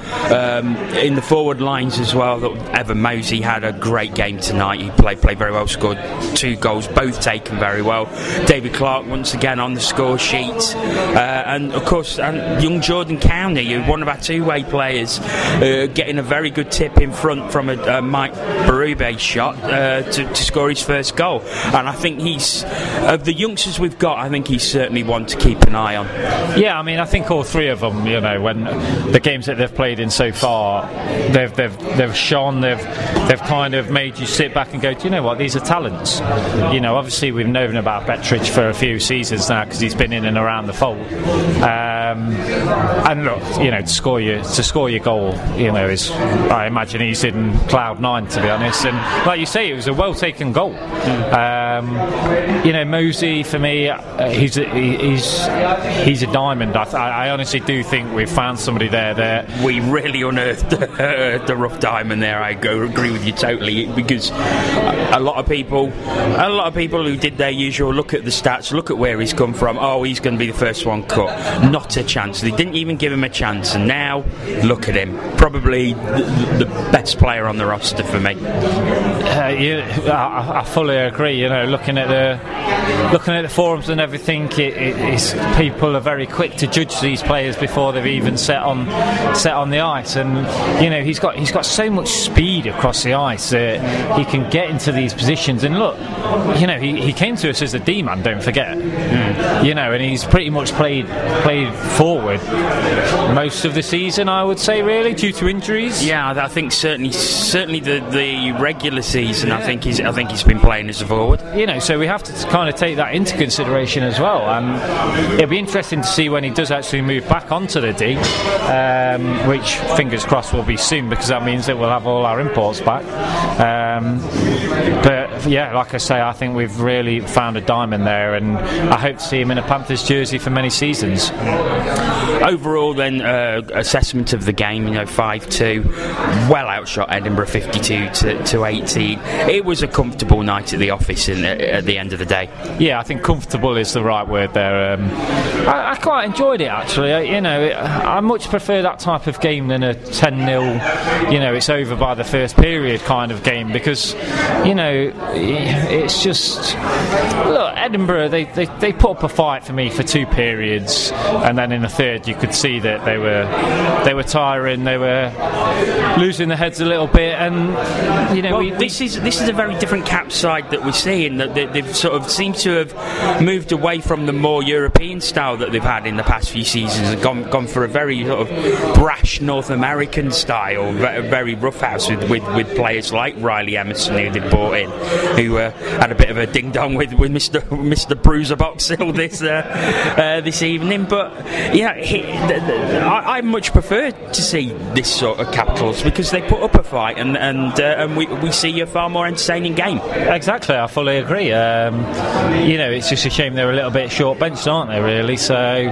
In the forward lines as well, I thought Evan Mosey had a great game tonight. He played very well, scored 2 goals, both taken very well. David Clark once again on the score sheet, and of course young Jordan Cowney, one of our two-way players, getting a very good tip in front from a Mike Berube shot to score his first goal. And I think he's, of the youngsters we've got, I think he's certainly one to keep an eye on. Yeah, I think all 3 of them, when the games that they've played in so far, they've shone. They've kind of made you sit back and go, do you know what, these are talents. Obviously we've known about Bettridge for a few seasons now because he's been in and around the fold. And look, to score your goal, is, I imagine he's in cloud 9, to be honest. And like you say, it was a well taken goal. Mosey, for me, he's a diamond. I honestly do think we've found somebody there that we really unearthed the rough diamond there. I agree with you totally, because a lot of people who did their usual look at the stats, look at where he's come from. Oh, he's going to be the first one cut. Not a chance. They didn't even give him a chance, and now look at him. Probably the best player on the roster for me. I fully agree. Looking at the forums and everything, it's people are very quick to judge these players before they've even set on the ice, and he's got so much speed across the ice that he can get into these positions. And look, he came to us as a D-man, don't forget. And he's pretty much played forward most of the season, I would say, really, due to injuries. Yeah, I think certainly the regular season. Yeah. I think he's been playing as a forward. So we have to kind of take that into consideration as well. And it'll be interesting to see when he does actually move back onto the D, which fingers crossed will be soon, because that means that we'll have all our imports back. But yeah, like I say, I think we've really found a diamond there, and I hope to see him in a Panthers jersey for many seasons. Overall then, assessment of the game, 5-2, well outshot Edinburgh 52 to 18. It was a comfortable night at the office at the end of the day. Yeah, I think comfortable is the right word there. I quite enjoyed it, actually. I much prefer that type of game than a 10-0, it's over by the first period kind of game, because it's just, look, Edinburgh, they put up a fight for me for 2 periods, and then in the third you could see that they were tiring, they were losing their heads a little bit, and this is a very different Cap side that we're seeing, that they've sort of seemed to have moved away from the more European style that they've had in the past few seasons and gone for a very sort of brash North American style, very roughhouse with players like Riley Emerson, who they brought in, who had a bit of a ding dong with Mr. Bruiser Boxill this evening. But I much prefer to see this sort of Capitals, because they put up a fight and we see a far more entertaining game. Exactly, I fully agree. It's just a shame they're a little bit short benched, aren't they, really? So,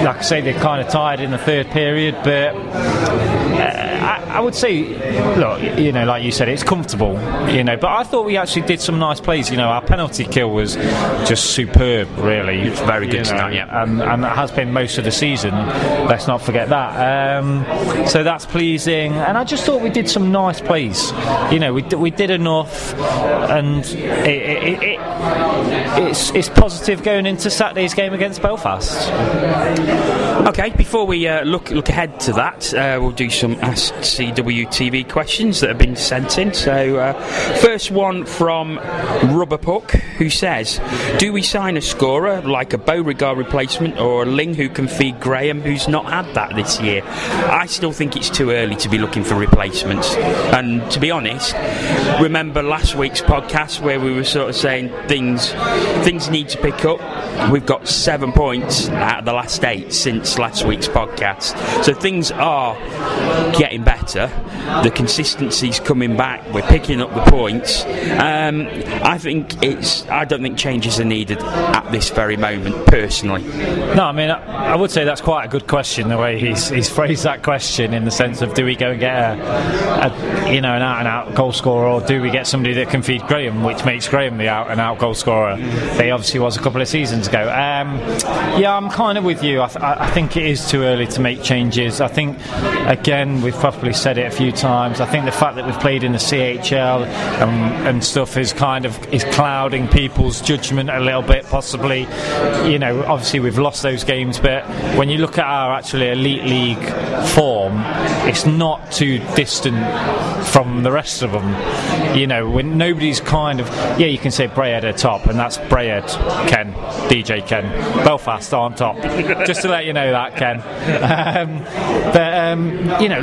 like I say, they're kind of tired in the third period, but I would say, look, like you said, it's comfortable, but I thought we actually did some nice plays. Our penalty kill was just superb, really. It's very good tonight, yeah. And it has been most of the season, let's not forget that. So that's pleasing, and I just thought we did some nice plays. We did enough, and it's positive going into Saturday's game against Belfast. Okay, before we look ahead to that, we'll do some SCTV TV questions that have been sent in. So first one from Rubber Puck, who says, do we sign a scorer like a Beauregard replacement or a Ling who can feed Graham, who's not had that this year? I still think it's too early to be looking for replacements, and to be honest, remember last week's podcast where we were sort of saying things need to pick up. We've got 7 points out of the last 8 since last week's podcast, so things are getting better. The consistency's coming back. We're picking up the points. I don't think changes are needed at this very moment, personally. No, I mean, I would say that's quite a good question, the way he's phrased that question, in the sense of, do we go and get an out-and-out goal scorer, or do we get somebody that can feed Graham, which makes Graham the out-and-out goal scorer that he obviously was a couple of seasons ago. Yeah, I'm kind of with you. I think it is too early to make changes. I think, again, we've probably said it a few times, I think the fact that we've played in the CHL and stuff is clouding people's judgment a little bit, possibly. Obviously we've lost those games, but when you look at our actually Elite League form, it's not too distant from the rest of them. When nobody's you can say Braehead are top, and that's Braehead, Ken, DJ Ken. Belfast on top. Just to let you know that, Ken.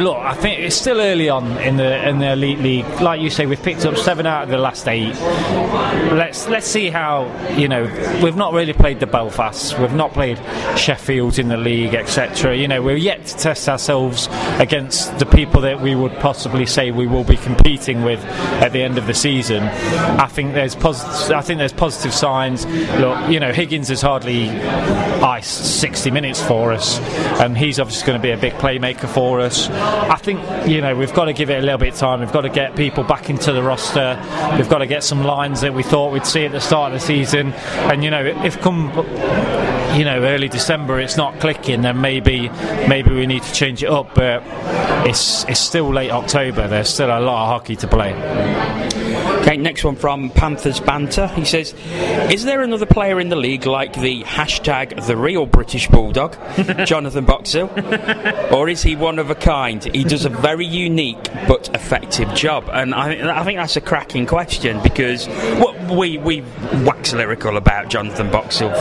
Look, I think it's still early on in the Elite League. Like you say, we've picked up 7 out of the last 8. Let's see how, we've not really played the Belfasts, we've not played Sheffield in the league, etc. We're yet to test ourselves against the people that we would possibly say we will be competing with at the end of the season. I think there's positive signs. Look, Higgins has hardly iced 60 minutes for us, and he's obviously going to be a big playmaker for us. I think we've got to give it a little bit of time. We've got to get people back into the roster. We've got to get some lines that we thought we'd see at the start of the season, and if come early December it's not clicking, then maybe we need to change it up, but it's still late October. There's still a lot of hockey to play. Okay, next one from Panthers Banter. He says, is there another player in the league like the #the real British Bulldog, Jonathan Boxill? Or is he one of a kind? He does a very unique but effective job. And I think that's a cracking question, because we wax lyrical about Jonathan Boxill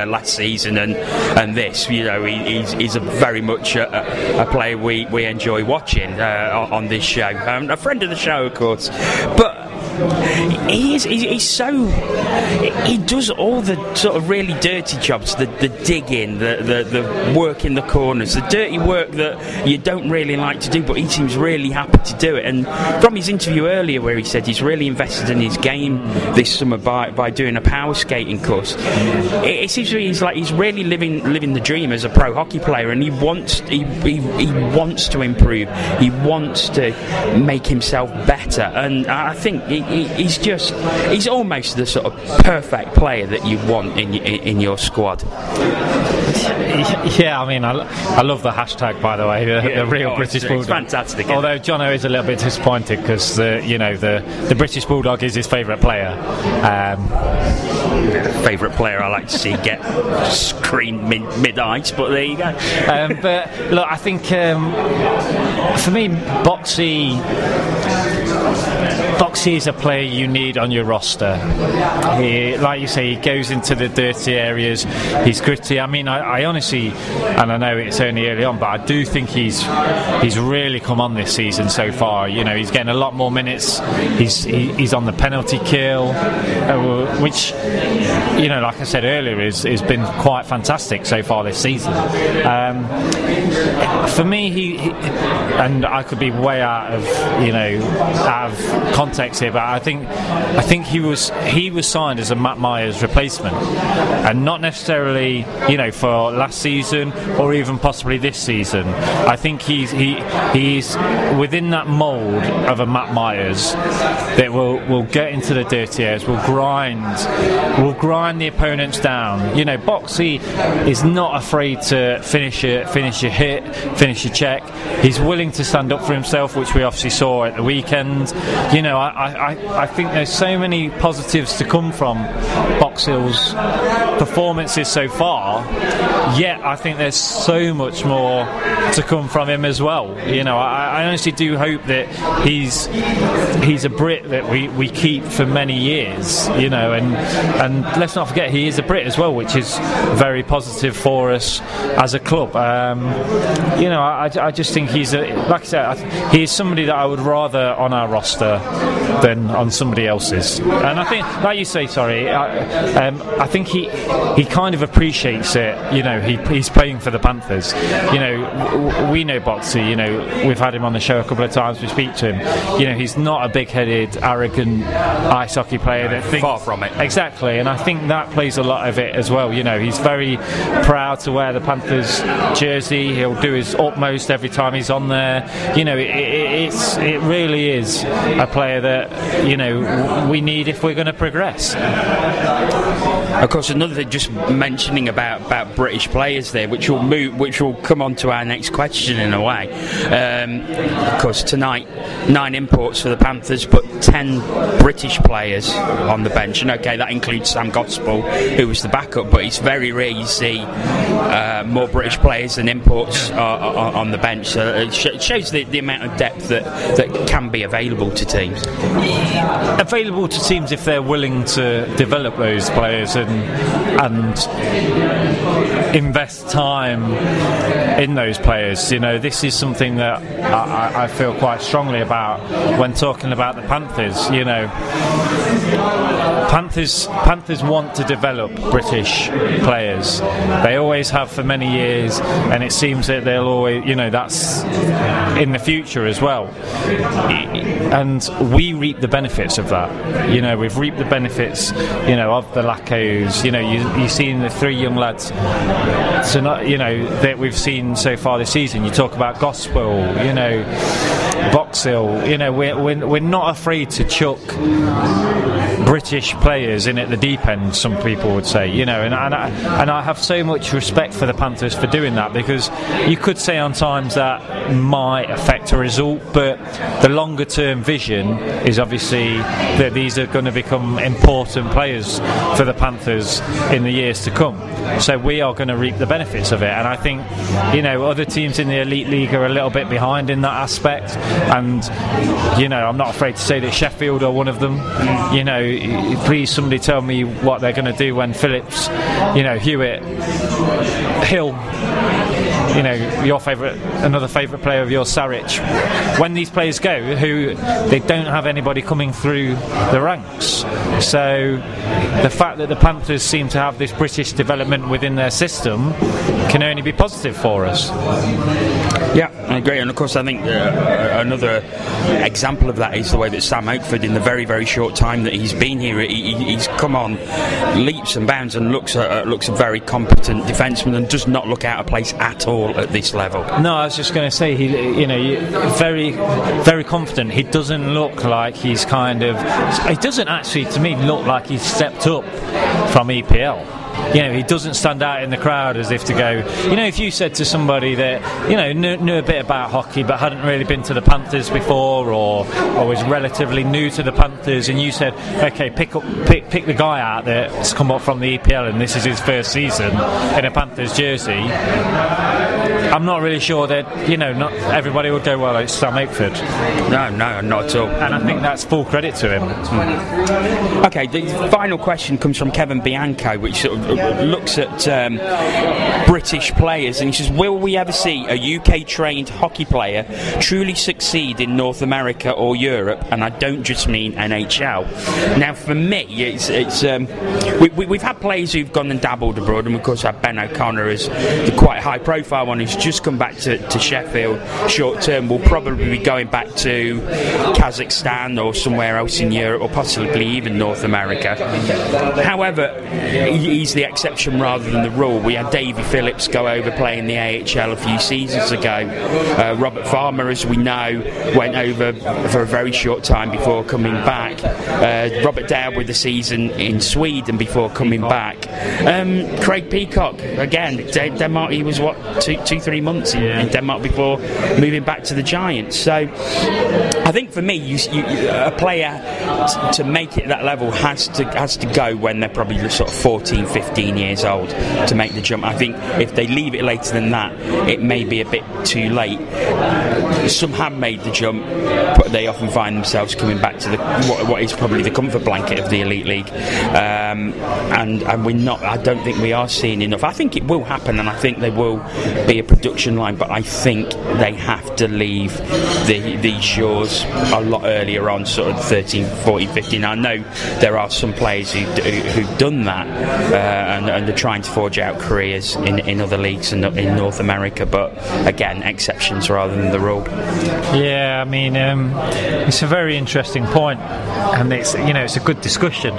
last season and this. He's a very much a player we enjoy watching on this show. A friend of the show, of course. But he's so, he does all the sort of really dirty jobs, the digging, the work in the corners, the dirty work that you don't really like to do, but he seems really happy to do it. And from his interview earlier, where he said he's really invested in his game this summer by doing a power skating course, it seems to me he's really living the dream as a pro hockey player, and he wants to improve, he wants to make himself better, and I think he's almost the sort of perfect player that you want in your squad. Yeah, I mean, I love the hashtag, by the way, the real British Bulldog. It's fantastic. Although Jono is a little bit disappointed because the British Bulldog is his favourite player. Favourite player I like to see get screamed mid-ice, but there you go. But look, I think for me, Boxy is a player you need on your roster. Like you say, he goes into the dirty areas, he's gritty. I mean, I honestly, and I know it's only early on, but I do think he's really come on this season so far. He's getting a lot more minutes. He's on the penalty kill, which, like I said earlier, has been quite fantastic so far this season. For me, he and I could be way out of context context here, but I think he was signed as a Matt Myers replacement, and not necessarily, you know, for last season or even possibly this season. I think he's within that mould of a Matt Myers that will get into the dirty areas, will grind the opponents down. You know, Boxy is not afraid to finish a hit, finish a check. He's willing to stand up for himself, which we obviously saw at the weekend. You know, I think there's so many positives to come from Boxill's performances so far, yet I think there's so much more to come from him as well. You know, I honestly do hope that he's a Brit that we keep for many years, you know, and let's not forget he is a Brit as well, which is very positive for us as a club. You know, I just think like I said, he's somebody that I would rather on our roster than on somebody else's. And I think, like you say, I think he kind of appreciates it. You know, he's playing for the Panthers. You know, we know Boxy. You know, we've had him on the show a couple of times. We speak to him. You know, he's not a big-headed, arrogant ice hockey player that thinks, far from it. Exactly, and I think that plays a lot of it as well. You know, he's very proud to wear the Panthers jersey. He'll do his utmost every time he's on there. You know, it really is a player that, you know, we need if we're going to progress. Of course, another thing, just mentioning about British players there, which will come on to our next question in a way. Of course, tonight 9 imports for the Panthers, but 10 British players on the bench, and okay, that includes Sam Gospel, who was the backup, but it's very rare you see more British players than imports on the bench. So it shows the amount of depth that can be available to teams. Available to teams if they're willing to develop those players and invest time in those players. You know, this is something that I feel quite strongly about when talking about the Panthers. You know, Panthers want to develop British players. They always have for many years, and it seems that they'll always, you know, that's in the future as well. And we reap the benefits of that. You know, we've reaped the benefits, you know, of the Lacos. You know, you've seen the 3 young lads, you know, that we've seen so far this season. You talk about Gospel, you know, Boxill. You know, we're not afraid to chuck British players in at the deep end, some people would say, you know, and I have so much respect for the Panthers for doing that, because you could say on times that might affect a result, but the longer term vision is obviously that these are going to become important players for the Panthers in the years to come. So we are going to reap the benefits of it, and I think, you know, other teams in the Elite League are a little bit behind in that aspect, and, you know, I'm not afraid to say that Sheffield are one of them. You know, please somebody tell me what they're going to do when Phillips, you know, Hewitt, Hill, you know, another favourite player of yours, Saric, when these players go, who they don't have anybody coming through the ranks. So the fact that the Panthers seem to have this British development within their system can only be positive for us. Yeah, I agree, and of course I think another example of that is the way that Sam Oakford, in the very, very short time that he's been here, he's come on leaps and bounds and looks a very competent defenseman and does not look out of place at all at this level. No, I was just going to say, very, very confident. He doesn't look like he doesn't actually, to me, look like he's stepped up from EPL. You know, he doesn't stand out in the crowd as if to go, you know, if you said to somebody that, you know, knew a bit about hockey but hadn't really been to the Panthers before, or was relatively new to the Panthers, and you said, okay, pick the guy out that's come up from the EPL and this is his first season in a Panthers jersey, I'm not really sure that, you know, not everybody would go, well, it's Sam Oakford. No, not at all. And I think that's full credit to him. Okay, the final question comes from Kevin Bianco, which sort of looks at British players and he says, will we ever see a UK trained hockey player truly succeed in North America or Europe? And I don't just mean NHL. Now for me, we've had players who've gone and dabbled abroad, and of course had Ben O'Connor as the quite high profile one who's just come back to Sheffield short term. Will probably be going back to Kazakhstan or somewhere else in Europe, or possibly even North America. However, he's the exception rather than the rule. We had Davy Phillips go over playing the AHL a few seasons ago. Robert Farmer, as we know, went over for a very short time before coming back. Robert Dale with the season in Sweden before coming back. Craig Peacock, again, Denmark, he was 2-3 months in Denmark before moving back to the Giants. So I think for me, a player to make it that level has to go when they're probably sort of 14, 15 years old to make the jump. I think if they leave it later than that, it may be a bit too late. Some have made the jump, but they often find themselves coming back to what is probably the comfort blanket of the Elite League, and we're not. I don't think we are seeing enough. I think it will happen, and I think there will be a production line, but I think they have to leave these shores a lot earlier on, sort of 13, 14, 15. I know there are some players who've done that and are trying to forge out careers in other leagues and in North America, but again, exceptions rather than the rule. Yeah, I mean, it's a very interesting point, and it's a good discussion.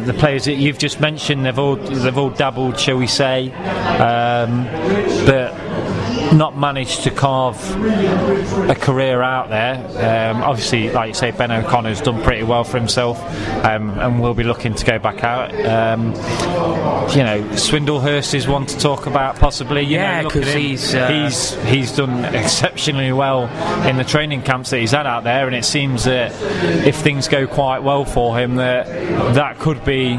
The players that you've just mentioned, they've all dabbled, shall we say, but not managed to carve a career out there. Obviously, like you say, Ben O'Connor's done pretty well for himself, and will be looking to go back out. Swindlehurst is one to talk about, possibly. Because he's done exceptionally well in the training camps that he's had out there, and it seems that if things go quite well for him, that could be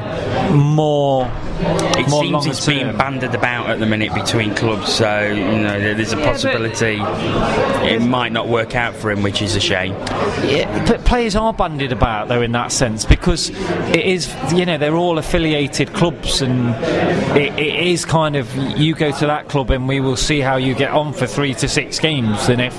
more. It seems it's being bandied about at the minute between clubs, so there's a possibility it might not work out for him, which is a shame. Yeah, but players are bandied about though in that sense, because it is, they're all affiliated clubs, and it is kind of, you go to that club and we will see how you get on for 3 to 6 games, and if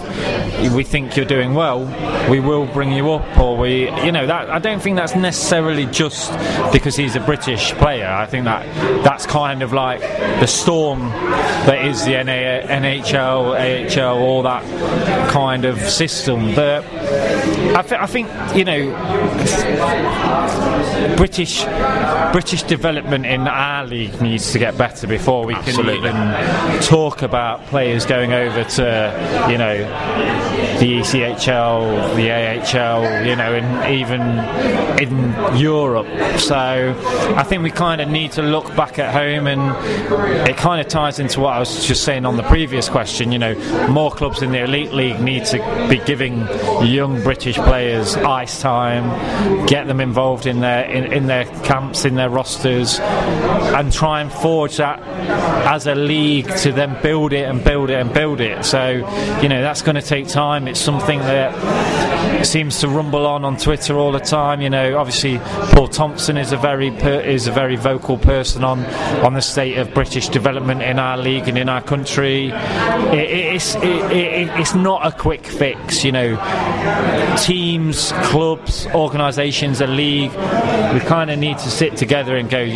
we think you're doing well, we will bring you up, or that. I don't think that's necessarily just because he's a British player. I think that's kind of like the storm that is the NHL, AHL, all that kind of system. But I think British development in our league needs to get better before we can even talk about players going over to the ECHL, the AHL, and even in Europe. So I think we kind of need to look back at home, and it kind of ties into what I was just saying on the previous question. More clubs in the Elite League need to be giving young British players ice time, get them involved in their camps, in their rosters, and try and forge that as a league to then build it and build it and build it. So that's going to take time. It's something that seems to rumble on Twitter all the time. Obviously Paul Thompson is a very vocal person on the state of British development in our league and in our country. It's not a quick fix. Teams, clubs, organisations, a league, we kind of need to sit together and go,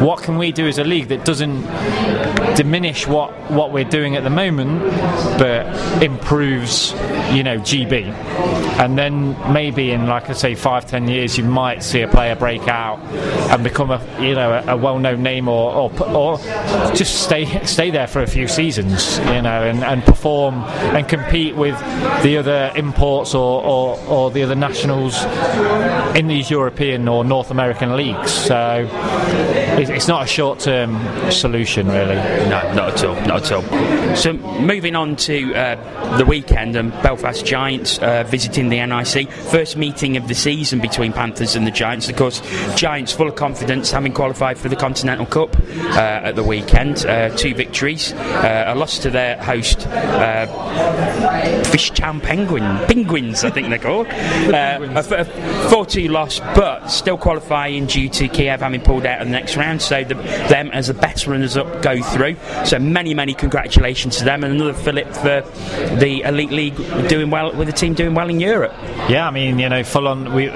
what can we do as a league that doesn't diminish what we're doing at the moment, but improves GB, and then maybe in, like I say, 5-10 years you might see a player break out and become a well-known name, or just stay there for a few seasons, and perform and compete with the other imports or the other nationals in these European or North American leagues. So it's not a short-term solution, really. No, not at all. So moving on to the weekend, and Belfast Giants visiting the NIC. First meeting of the season between Panthers and the Giants. Of course, Giants full of confidence, having qualified for the Continental Cup at the weekend. 2 victories, a loss to their host Fishtown Penguins, I think they're called. A 4-2 loss, but still qualifying due to Kiev having pulled out of the next round, so them as the best runners-up go through. So many congratulations to them, and another fillip for the Elite League doing well, with the team doing well in Europe. Yeah, I mean, full on. We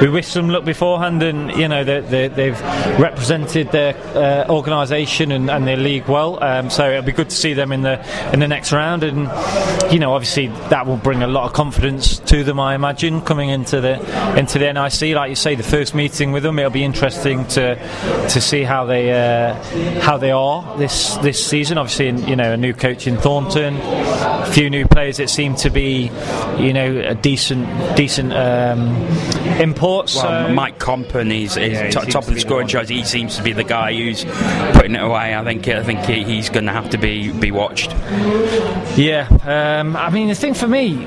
wish them luck beforehand, and they've represented their organisation and their league well. So it'll be good to see them in the next round, and obviously that will bring a lot of confidence to them, I imagine, coming into the NIC. Like you say, the first meeting with them, it'll be interesting to see how they are this season. Obviously, a new coach in Thornton, a few new players that seem to be a decent imports. Well, Mike Compen is top of the scoring chart. He seems to be the guy who's putting it away. I think he's going to have to be watched. Yeah, I mean, the thing for me,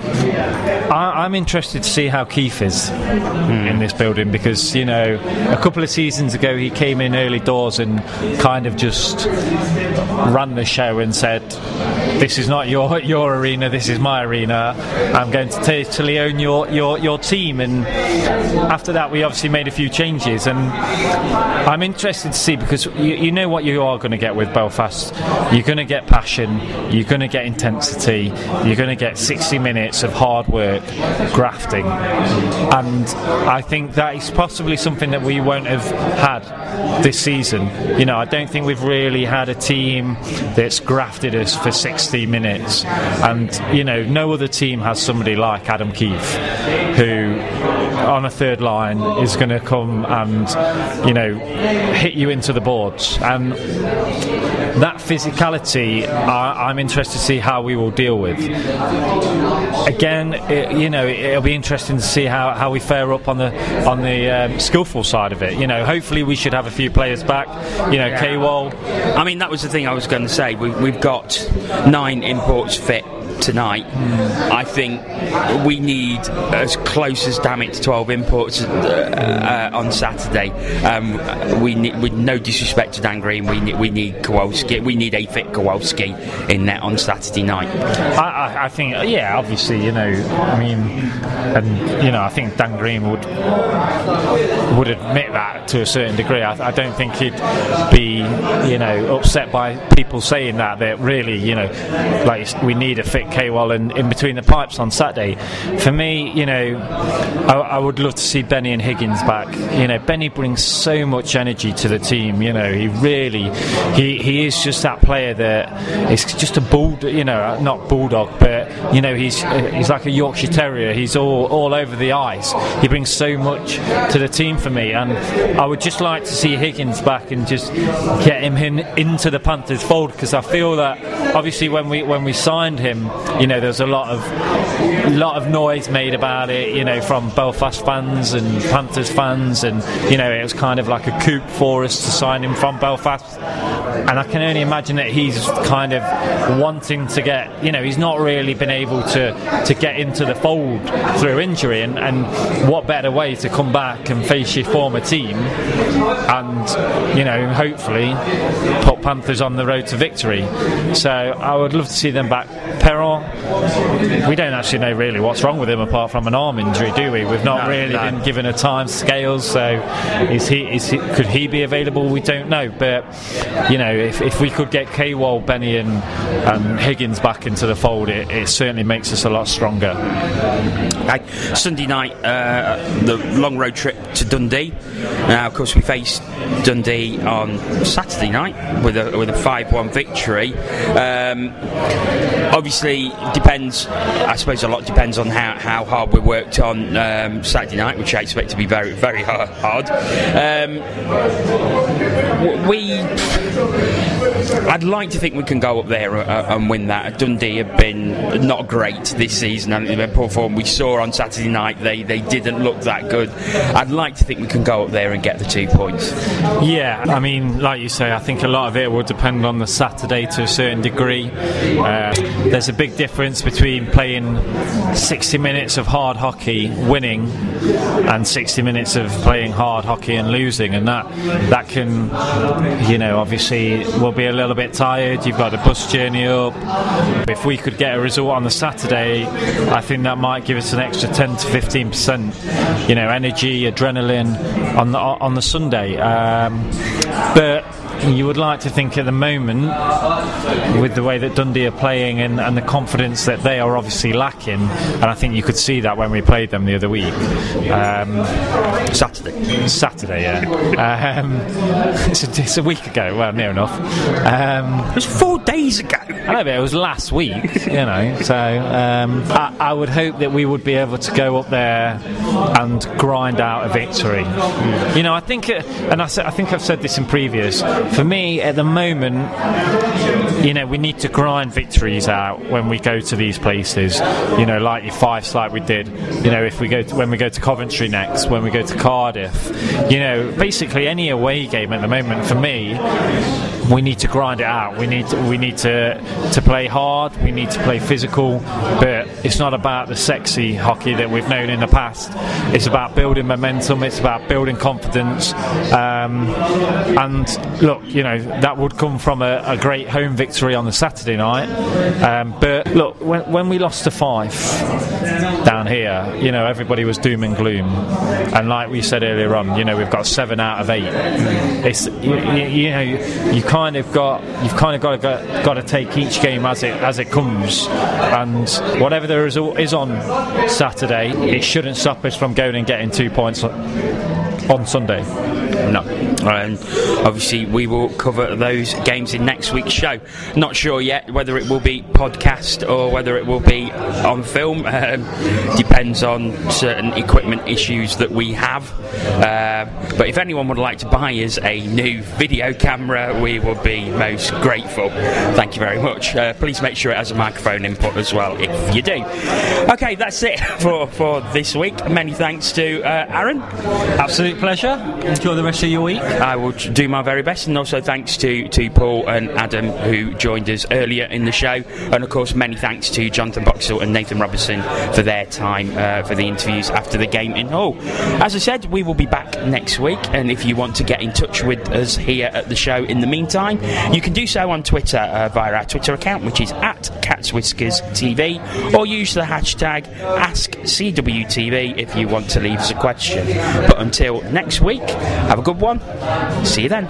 I'm interested to see how Keith is in this building, because a couple of seasons ago he came in early doors and kind of just ran the show and said, "This is not your arena, this is my arena. I'm going to totally own your team." And after that, we obviously made a few changes, and I'm interested to see, because you know what you are going to get with Belfast. You're going to get passion, you're going to get intensity, you're going to get 60 minutes of hard work, grafting, and I think that is possibly something that we won't have had this season. I don't think we've really had a team that's grafted us for 60 minutes, and no other team has somebody like Adam Keith, who on a third line is going to come and hit you into the boards, and that physicality I'm interested to see how we will deal with. Again, it'll be interesting to see how we fare up on the skillful side of it. Hopefully we should have a few players back. K-Wall. I mean, that was the thing I was going to say. We've got 9 imports fit tonight. I think we need as close as damn it to 12 imports on Saturday. We need, with no disrespect to Dan Green, we need Kowalski. We need a fit Kowalski in net on Saturday night. I think, obviously, I think Dan Green would admit that to a certain degree. I don't think he'd be upset by people saying that really we need a fit K-Wall in between the pipes on Saturday. For me, I would love to see Benny and Higgins back. Benny brings so much energy to the team. He really he is just that player that is just a not bulldog, but he's like a Yorkshire Terrier. He's all over the ice. He brings so much to the team for me, and I would just like to see Higgins back and just get him into the Panthers fold, because I feel that obviously when we signed him, there's a lot of noise made about it, from Belfast fans and Panthers fans, and it was kind of like a coup for us to sign him from Belfast. And I can only imagine that he's kind of wanting to get, he's not really been able to get into the fold through injury, and what better way to come back and face your former team and hopefully put Panthers on the road to victory. So I would love to see them back. Perron, we don't actually know really what's wrong with him apart from an arm injury, do we? We've not been given a time scale, so could he be available? We don't know, but if we could get K-Wall, Benny and Higgins back into the fold, it certainly makes us a lot stronger. Sunday night, the long road trip to Dundee. Now, of course, we faced Dundee on Saturday night with a 5-1 victory. Obviously, depends. I suppose a lot depends on how hard we worked on Saturday night, which I expect to be very, very hard. I'd like to think we can go up there and win that. Dundee have been not great this season, and their poor form we saw on Saturday night, they didn't look that good. I'd like to think we can go up there and get the 2 points. Yeah, I mean, like you say, I think a lot of it will depend on the Saturday to a certain degree. There's a big difference between playing 60 minutes of hard hockey, winning, and 60 minutes of playing hard hockey and losing, and that can, obviously we'll be a little bit tired. You've got a bus journey up. If we could get a result on the Saturday, I think that might give us an extra 10 to 15%, energy, adrenaline on the Sunday. But you would like to think at the moment, with the way that Dundee are playing and the confidence that they are obviously lacking, and I think you could see that when we played them the other week. Saturday, yeah. It's a week ago, well, near enough. It was 4 days ago. I know, but it was last week, so I would hope that we would be able to go up there and grind out a victory. I think, and I think I've said this in previous, for me at the moment, we need to grind victories out when we go to these places, like your Fives, like we did, when we go to Coventry next, when we go to Cardiff, basically any away game at the moment, for me, we need to grind it out. We need to play hard, we need to play physical, but it's not about the sexy hockey that we've known in the past. It's about building momentum, it's about building confidence, and look, that would come from a great home victory on the Saturday night, but look, when we lost to Fife down here, everybody was doom and gloom, and like we said earlier on, we've got 7 out of 8. It's you've kind of got to take each game as it comes, and whatever the result is on Saturday, it shouldn't stop us from going and getting 2 points on Sunday. No. And obviously we will cover those games in next week's show. Not sure yet whether it will be podcast or whether it will be on film. Depends on certain equipment issues that we have. But if anyone would like to buy us a new video camera, we would be most grateful. Thank you very much. Please make sure it has a microphone input as well if you do. Okay, that's it for this week. Many thanks to Aaron. Absolute pleasure. Enjoy the rest of your week. I will do my very best, and also thanks to Paul and Adam who joined us earlier in the show, and of course many thanks to Jonathan Boxill and Nathan Robinson for their time for the interviews after the game in Hull. As I said, we will be back next week, and if you want to get in touch with us here at the show in the meantime, you can do so on Twitter via our Twitter account, which is @CatsWhiskersTV, or use the hashtag AskCWTV if you want to leave us a question. But until next week, have a good one. See you then.